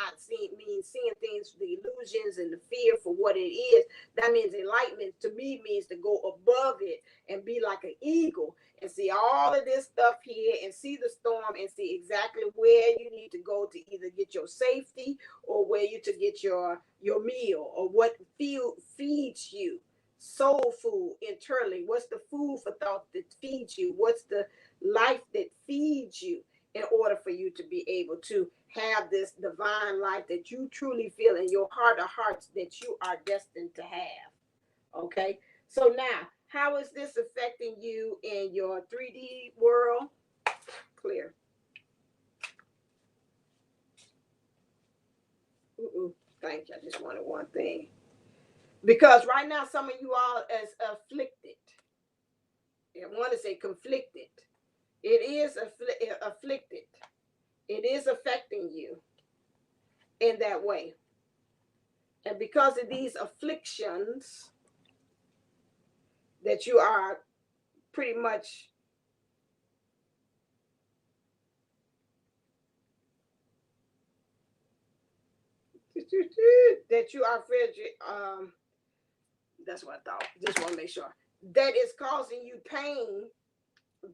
means seeing things, the illusions and the fear for what it is. That means enlightenment to me means to go above it and be like an eagle and see all of this stuff here and see the storm and see exactly where you need to go to either get your safety or where you to get your meal, or what feeds you. Soul food internally. What's the food for thought that feeds you? What's the life that feeds you, in order for you to be able to have this divine life that you truly feel in your heart of hearts that you are destined to have? Okay, so now, how is this affecting you in your 3D world? Clear. Thank you. I just wanted one thing. Because right now, some of you all is afflicted. I want to say conflicted. It is afflicted. It is affecting you in that way. And because of these afflictions that you are pretty much that you are that's what I thought. Just want to make sure. That is causing you pain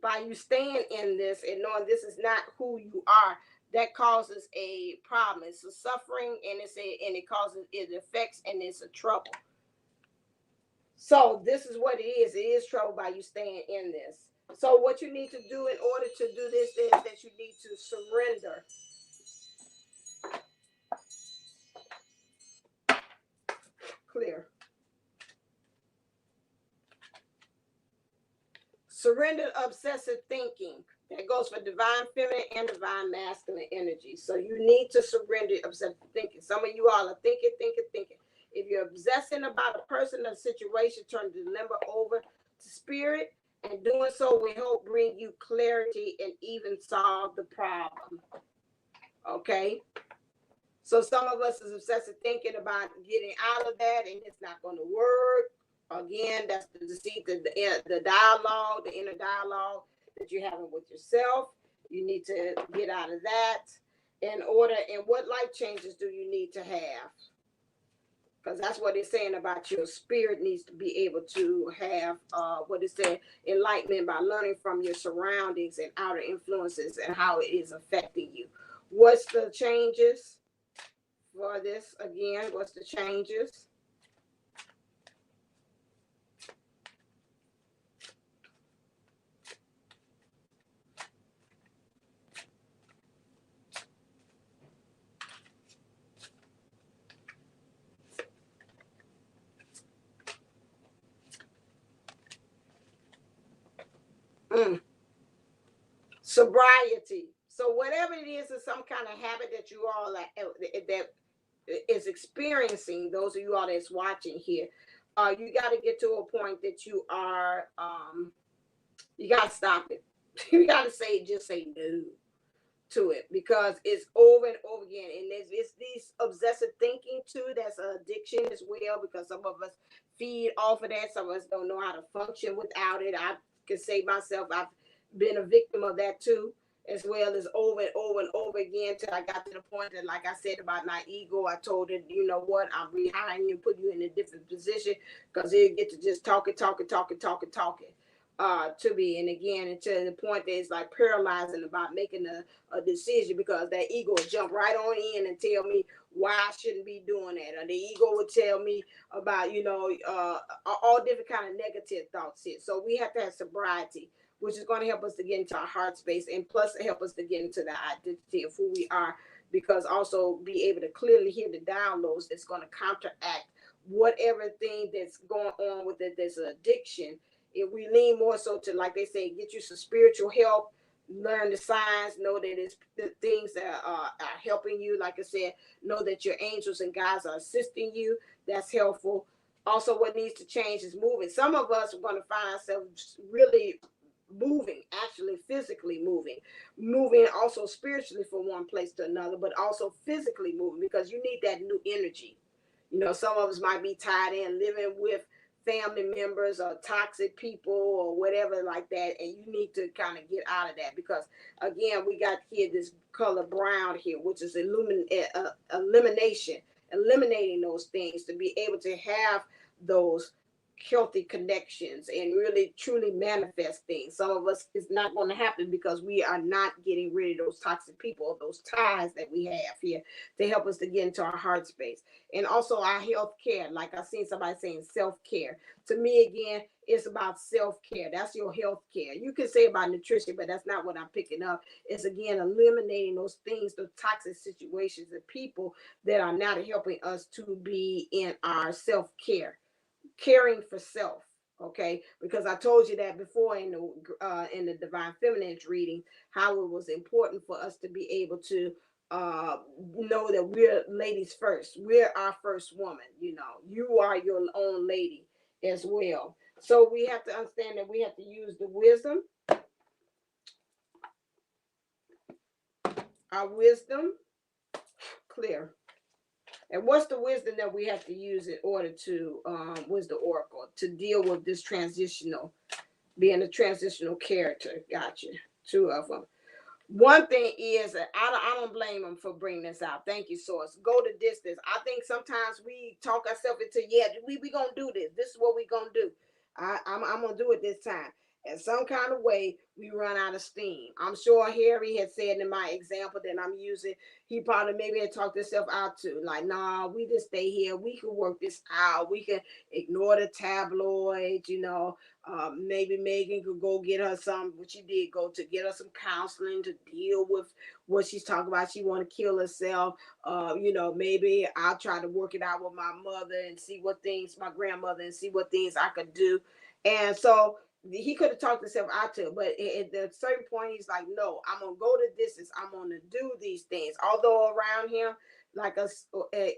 by you staying in this and knowing this is not who you are. That causes a problem. It's a suffering, and it affects, and it's a trouble. So this is what it is. It is trouble by you staying in this. So what you need to do in order to do this is that you need to surrender. Clear. Surrender obsessive thinking. That goes for divine feminine and divine masculine energy. So you need to surrender obsessive thinking. Some of you all are thinking. If you're obsessing about a person or situation, turn the limber over to spirit, and doing so will help bring you clarity and even solve the problem. Okay? So some of us is obsessive thinking about getting out of that, and it's not going to work. Again, that's the deceit, the dialogue, the inner dialogue that you're having with yourself. You need to get out of that in order. And what life changes do you need to have? Because that's what it's saying about your spirit needs to be able to have what it said, enlightenment by learning from your surroundings and outer influences and how it is affecting you. What's the changes for this? Again, what's the changes? Sobriety. So whatever it is some kind of habit that you all that is experiencing, those of you all that's watching here, you got to get to a point that you are, you got to stop it. You got to just say no to it, because it's over and over again. And it's these obsessive thinking too, that's an addiction as well, because some of us feed off of that. Some of us don't know how to function without it. I can say myself, I've been a victim of that too, as well, as over and over and over again, till I got to the point that, like I said about my ego, I told it, you know what, I'm rehiring you, put you in a different position, because you get to just talking to me. And again, until the point that it's like paralyzing about making a decision, because that ego will jump right on in and tell me why I shouldn't be doing that, or the ego would tell me about, all different kind of negative thoughts here. So we have to have sobriety, which is going to help us to get into our heart space, and plus help us to get into the identity of who we are, because also be able to clearly hear the downloads that's going to counteract whatever thing that's going on with it, there's an addiction. If we lean more so to, like they say, get you some spiritual help, learn the signs, know that it's the things that are helping you. Like I said, know that your angels and guides are assisting you. That's helpful. Also, what needs to change is moving. Some of us are going to find ourselves really moving, actually physically moving also spiritually from one place to another, but also physically moving, because you need that new energy. Some of us might be tied in living with family members or toxic people or whatever like that, and you need to kind of get out of that, because again, we got here this color brown here, which is elimination, eliminating those things to be able to have those healthy connections and really truly manifest things. Some of us, it's not going to happen because we are not getting rid of those toxic people, those ties that we have here, to help us to get into our heart space. And also our health care, like I seen somebody saying self-care. To me, again, it's about self-care. That's your health care. You can say about nutrition, but that's not what I'm picking up. It's again eliminating those things, those toxic situations, the people that are not helping us to be in our self-care, caring for self. Okay, because I told you that before in the divine feminine's reading, how it was important for us to be able to know that we're ladies first. We're our first woman. You are your own lady as well. So we have to understand that we have to use the wisdom, our wisdom, clear. And what's the wisdom that we have to use in order to, what's the oracle, to deal with this transitional, being a transitional character? Gotcha. Two of them. One thing is, I don't blame them for bringing this out. Thank you, Source. Go the distance. I think sometimes we talk ourselves into, yeah, we going to do this. This is what we going to do. I'm going to do it this time. In some kind of way, we run out of steam. I'm sure Harry had said in my example that I'm using, he probably maybe had talked himself out to, like, nah, we just stay here. We can work this out. We can ignore the tabloids, maybe Megan could go get her some, what she did, go to get her some counseling to deal with what she's talking about. She want to kill herself. Maybe I'll try to work it out with my mother and see what things, my grandmother, and see what things I could do. And so he could have talked himself out to it, but at a certain point, he's like, no, I'm going to go the distance. I'm going to do these things. Although around him, like us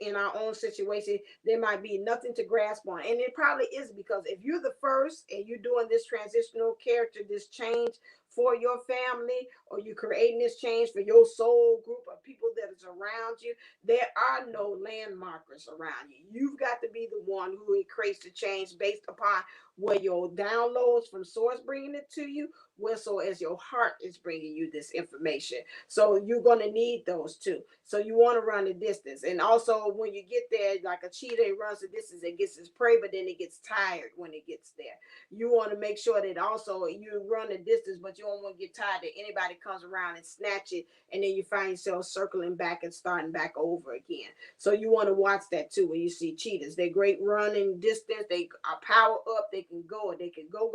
in our own situation, there might be nothing to grasp on. And it probably is, because if you're the first and you're doing this transitional character, this change for your family, or you're creating this change for your soul group of people that is around you, there are no landmarkers around you. You've got to be the one who creates the change based upon where your downloads from source bringing it to you, where so as your heart is bringing you this information. So you're going to need those two. So you want to run the distance. And also when you get there, like a cheetah, it runs the distance, it gets its prey, but then it gets tired when it gets there. You want to make sure that also you run the distance, but you don't want to get tired that anybody comes around and snatch it, and then you find yourself circling back and starting back over again. So you want to watch that too when you see cheetahs. They're great running distance. They are power up. They can go, and they can go.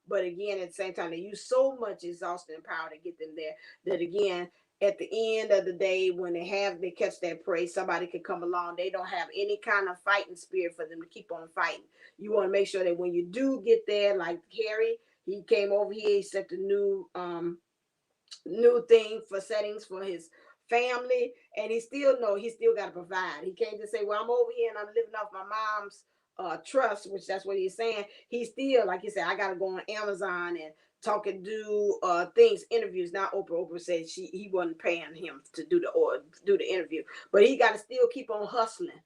But again, at the same time, they use so much exhaustion and power to get them there that again, at the end of the day, when they catch that prey, somebody could come along. They don't have any kind of fighting spirit for them to keep on fighting. You want to make sure that when you do get there, like Harry, he came over here, he set the new thing for settings for his family, and he still got to provide. He can't just say, well, I'm over here and I'm living off my mom's trust, which that's what he's saying. He still, like he said, I gotta go on Amazon and talking, do things, interviews. Now Oprah said he wasn't paying him to do the interview, but he got to still keep on hustling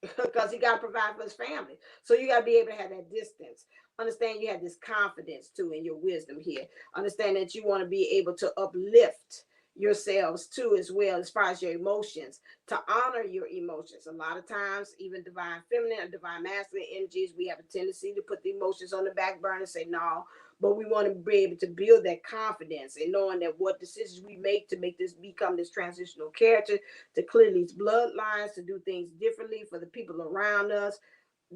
because he got to provide for his family. So you got to be able to have that distance. Understand you have this confidence too in your wisdom here. Understand that you want to be able to uplift yourselves too, as well, as far as your emotions, to honor your emotions. A lot of times, even divine feminine or divine masculine energies, we have a tendency to put the emotions on the back burner and say no. But we want to be able to build that confidence and knowing that what decisions we make this become this transitional character, to clear these bloodlines, to do things differently for the people around us,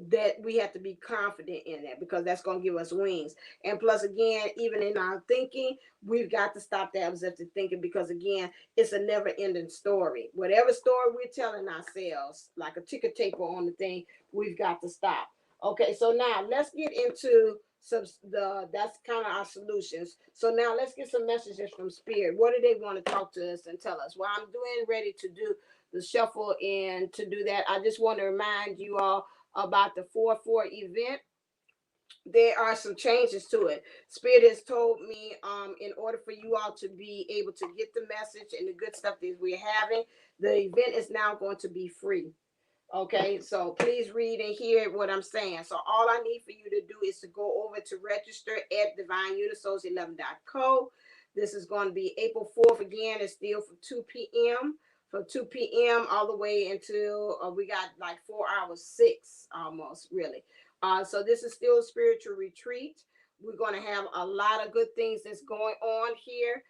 that we have to be confident in that, because that's going to give us wings. And plus, again, even in our thinking, we've got to stop that obsessive thinking, because again, it's a never ending story. Whatever story we're telling ourselves, like a ticker taper on the thing, we've got to stop. Okay, so now let's get into some that's kind of our solutions. So now let's get some messages from Spirit. What do they want to talk to us and tell us? Well, I'm doing ready to do the shuffle, and to do that, I just want to remind you all about the 4/4 event. There are some changes to it. Spirit has told me, in order for you all to be able to get the message and the good stuff that we're having, the event is now going to be free. Okay, so please read and hear what I'm saying. So all I need for you to do is to go over to register at divineunisouls11.co. This is going to be April 4th. Again, it's still for 2 p.m. From 2 p.m. all the way until we got like 4 hours, 6 almost, really. So this is still a spiritual retreat. We're going to have a lot of good things that's going on here.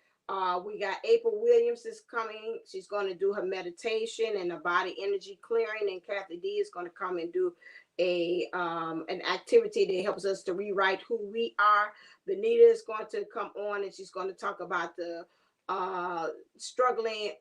We got April Williams is coming. She's going to do her meditation and the body energy clearing, and Kathy D is going to come and do a an activity that helps us to rewrite who we are. Benita is going to come on, and she's going to talk about the struggling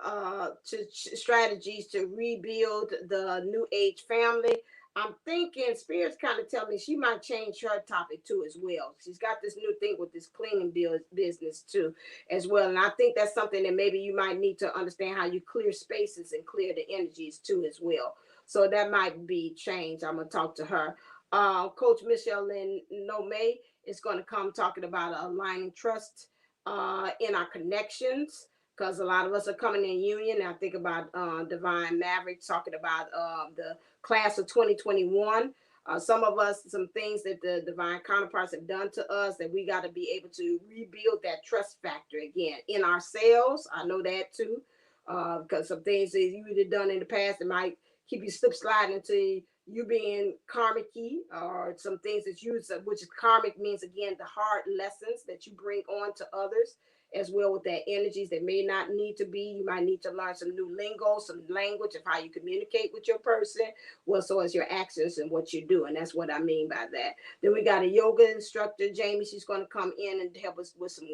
strategies to rebuild the New Age family. I'm thinking Spirit's kind of telling me she might change her topic too as well. She's got this new thing with this cleaning business too as well. And I think that's something that maybe you might need to understand, how you clear spaces and clear the energies too as well. So that might be changed. I'm going to talk to her. Coach Michelle Lynn Nome is going to come talking about aligning trust in our connections, because a lot of us are coming in union. I think about Divine Maverick talking about the class of 2021. Some of us, some things that the divine counterparts have done to us, that we got to be able to rebuild that trust factor again in ourselves. I know that too, because some things that you have done in the past that might keep you slip sliding into you being karmic-y, or some things that you, which is karmic, means again the hard lessons that you bring on to others as well, with that energies that may not need to be. You might need to learn some new lingo, some language of how you communicate with your person, well, so as your actions and what you do. And that's what I mean by that. Then we got a yoga instructor, Jamie. She's going to come in and help us with some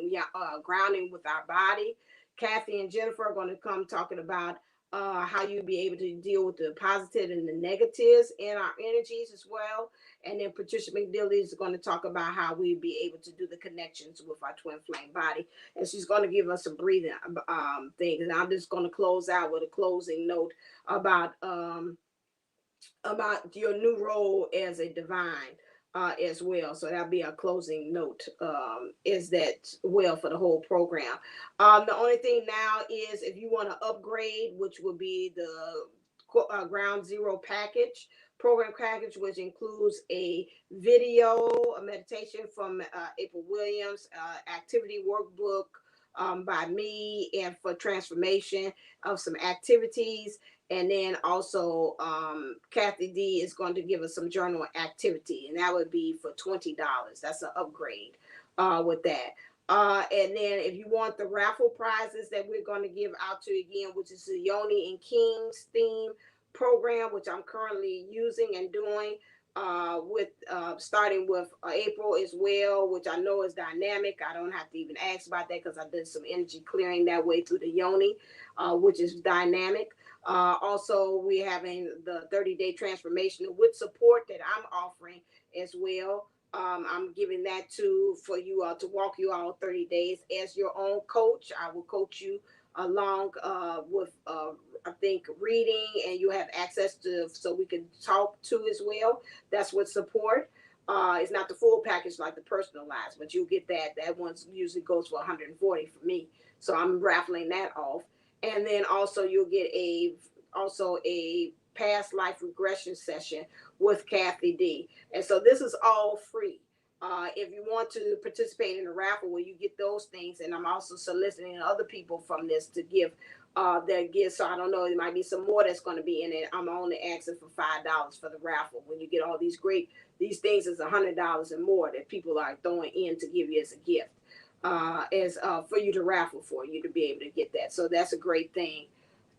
grounding with our body. Kathy and Jennifer are going to come talking about how you be able to deal with the positive and the negatives in our energies as well. And then Patricia McDilly is going to talk about how we be able to do the connections with our twin flame body. And she's going to give us some breathing things. And I'm just going to close out with a closing note about your new role as a divine as well. So that'll be our closing note. Is that well for the whole program? The only thing now is if you want to upgrade, which would be the Ground Zero package, program package, which includes a video, a meditation from April Williams, activity workbook by me, and for transformation of some activities. And then also Kathy D is going to give us some journal activity, and that would be for $20. That's an upgrade with that. And then if you want the raffle prizes that we're going to give out to again, which is the Yoni and King's theme program, which I'm currently using and doing with starting with April as well, which I know is dynamic. I don't have to even ask about that because I did some energy clearing that way through the Yoni, which is dynamic. Also, we're having the 30-day transformation with support that I'm offering as well. I'm giving that for you all to walk you all 30 days as your own coach. I will coach you along with I think reading, and you have access to, so we can talk to as well. That's with support. It's not the full package like the personalized, but you'll get that. That one usually goes for 140 for me. So I'm raffling that off. And then also you'll get a past life regression session with Kathy D. And so this is all free. If you want to participate in the raffle where you get those things, and I'm also soliciting other people from this to give their gifts. So I don't know, there might be some more that's going to be in it. I'm only asking for $5 for the raffle. When you get all these things is $100 and more that people are throwing in to give you as a gift, as for you to raffle, for you to be able to get that. So that's a great thing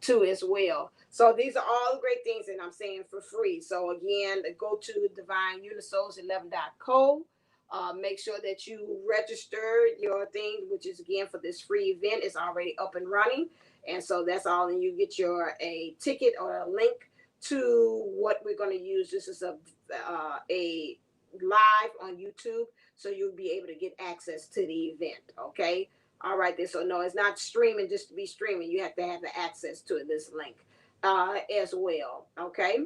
too as well. So these are all great things that I'm saying for free. So again, go to divineunisouls11.co. Make sure that you register your thing, which is again for this free event. It's already up and running, and so that's all. And you get a ticket or a link to what we're going to use. This is a live on YouTube, so you'll be able to get access to the event. Okay. All right, then. So no, it's not streaming just to be streaming. You have to have the access to this link as well. Okay.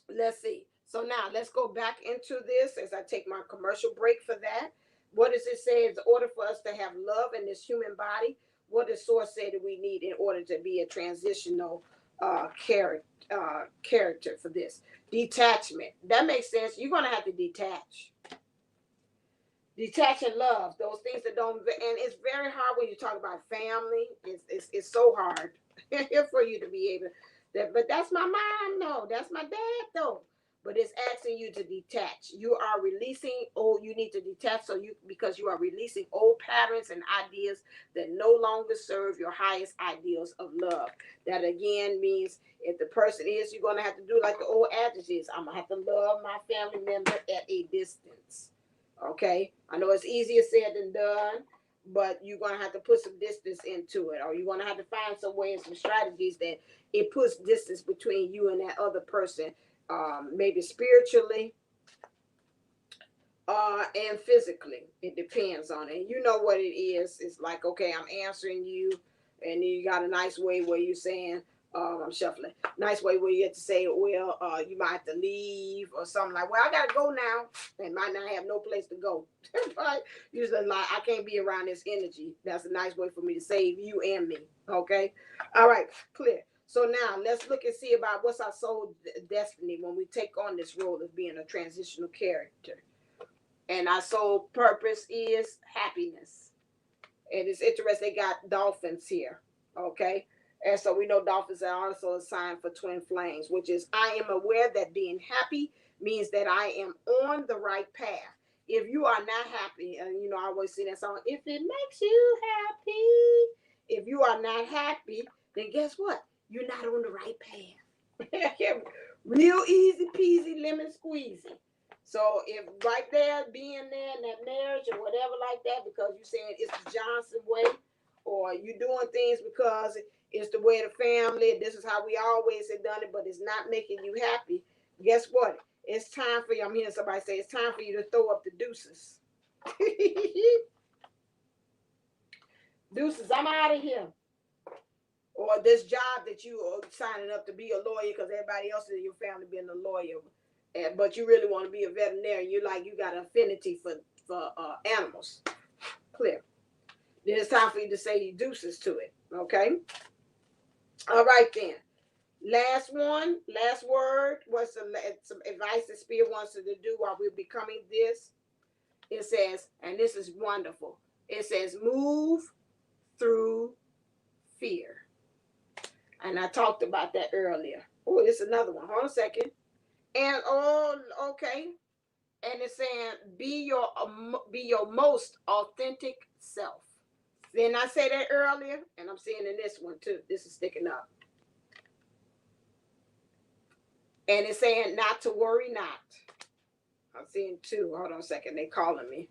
Let's see. So now let's go back into this as I take my commercial break for that. What does it say? In order for us to have love in this human body, what does Source say that we need in order to be a transitional character for this? Detachment. That makes sense. You're going to have to detach. Detach and love, those things that don't, and it's very hard when you talk about family. It's so hard for you to be able that. But that's my mom, no, that's my dad, though. But it's asking you to detach. You are releasing you need to detach because you are releasing old patterns and ideas that no longer serve your highest ideals of love. That again means if the person is, you're gonna have to do like the old adage is, I'm gonna have to love my family member at a distance. Okay, I know it's easier said than done, but you're gonna have to put some distance into it, or you're gonna have to find some ways, some strategies that it puts distance between you and that other person, maybe spiritually, and physically. It depends on it. You know what it is. It's like, okay, I'm answering you, and you got a nice way where you're saying, I'm shuffling. Nice way where you have to say, well, you might have to leave or something like, well, I gotta go now, and might not have no place to go. Right? Usually, like, I can't be around this energy. That's a nice way for me to save you and me. Okay. All right. Clear. So now let's look and see about what's our soul destiny when we take on this role of being a transitional character. And our soul purpose is happiness. And it's interesting, they got dolphins here. Okay. And so we know dolphins are also a sign for twin flames, which is I am aware that being happy means that I am on the right path. If you are not happy, and I always see that song, if it makes you happy, if you are not happy, then guess what? You're not on the right path. Real easy peasy lemon squeezy. So if right there, being there in that marriage or whatever like that, because you saying it's the Johnson way, or you doing things because it's the way of the family, this is how we always have done it, but it's not making you happy, guess what? It's time for you. I'm hearing somebody say it's time for you to throw up the deuces. Deuces, I'm out of here. Or this job that you are signing up to be a lawyer because everybody else in your family being a lawyer, but you really want to be a veterinarian. You got an affinity for animals. Clear. Then it's time for you to say deuces to it. Okay. All right then. Last word. What's some advice that Spirit wants us to do while we're becoming this? It says, and this is wonderful. It says, move through fear. And I talked about that earlier. Oh, it's another one. Hold on a second. And okay. And it's saying, be your most authentic self. Didn't I say that earlier? And I'm saying in this one too. This is sticking up. And it's saying not to worry not. I'm seeing two. Hold on a second. They calling me.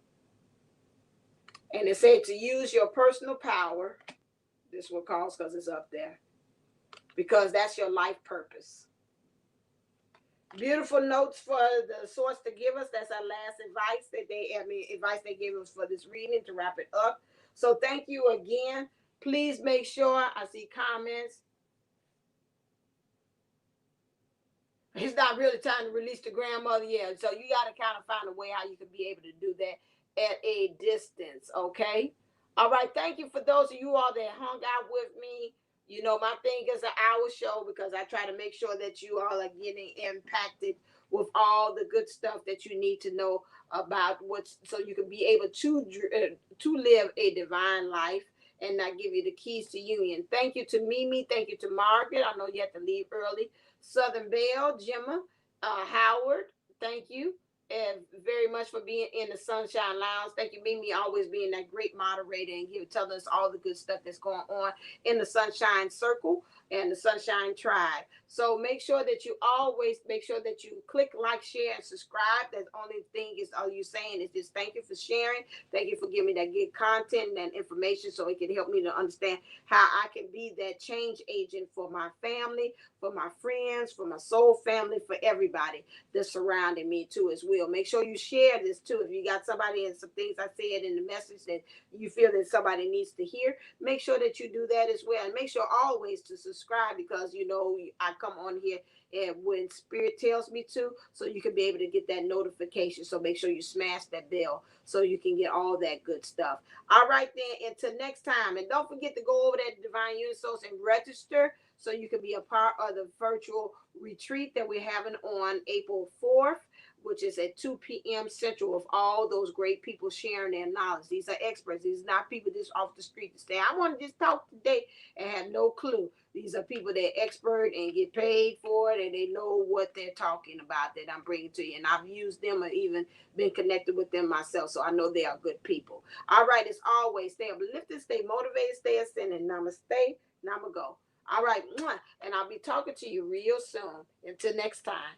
And it said to use your personal power. This one calls because it's up there. Because that's your life purpose. Beautiful notes for the source to give us. That's our last advice advice they gave us for this reading to wrap it up. So thank you again. Please make sure I see comments. It's not really time to release the grandmother yet. So you got to kind of find a way how you can be able to do that at a distance. Okay. All right. Thank you for those of you all that hung out with me. You know, my thing is an hour show because I try to make sure that you all are getting impacted with all the good stuff that you need to know about what's so you can be able to live a divine life and not give you the keys to union. Thank you to Mimi. Thank you to Margaret. I know you have to leave early. Southern Belle, Gemma, Howard, thank you and very much for being in the Sunshine Lounge. Thank you, Mimi, always being that great moderator and telling us all the good stuff that's going on in the Sunshine Circle and the Sunshine Tribe. So make sure that you always make sure that you click like, share, and subscribe. That's the only thing is all you saying is just thank you for sharing. Thank you for giving me that good content and information so it can help me to understand how I can be that change agent for my family, for my friends, for my soul family, for everybody that's surrounding me too as well. Make sure you share this too. If you got somebody and some things I said in the message that you feel that somebody needs to hear, make sure that you do that as well. And make sure always to subscribe because you know I come on here and when spirit tells me to, so you can be able to get that notification. So make sure you smash that bell so you can get all that good stuff. All right then, until next time. And don't forget to go over that Divine Unisource and register so you can be a part of the virtual retreat that we're having on April 4th, which is at 2 p.m. Central, with all those great people sharing their knowledge. These are experts. These are not people just off the street to say, I want to just talk today and have no clue. These are people that are expert and get paid for it, and they know what they're talking about that I'm bringing to you. And I've used them or even been connected with them myself, so I know they are good people. All right, as always, stay uplifted, stay motivated, stay ascending. Namaste, namago. All right, and I'll be talking to you real soon. Until next time.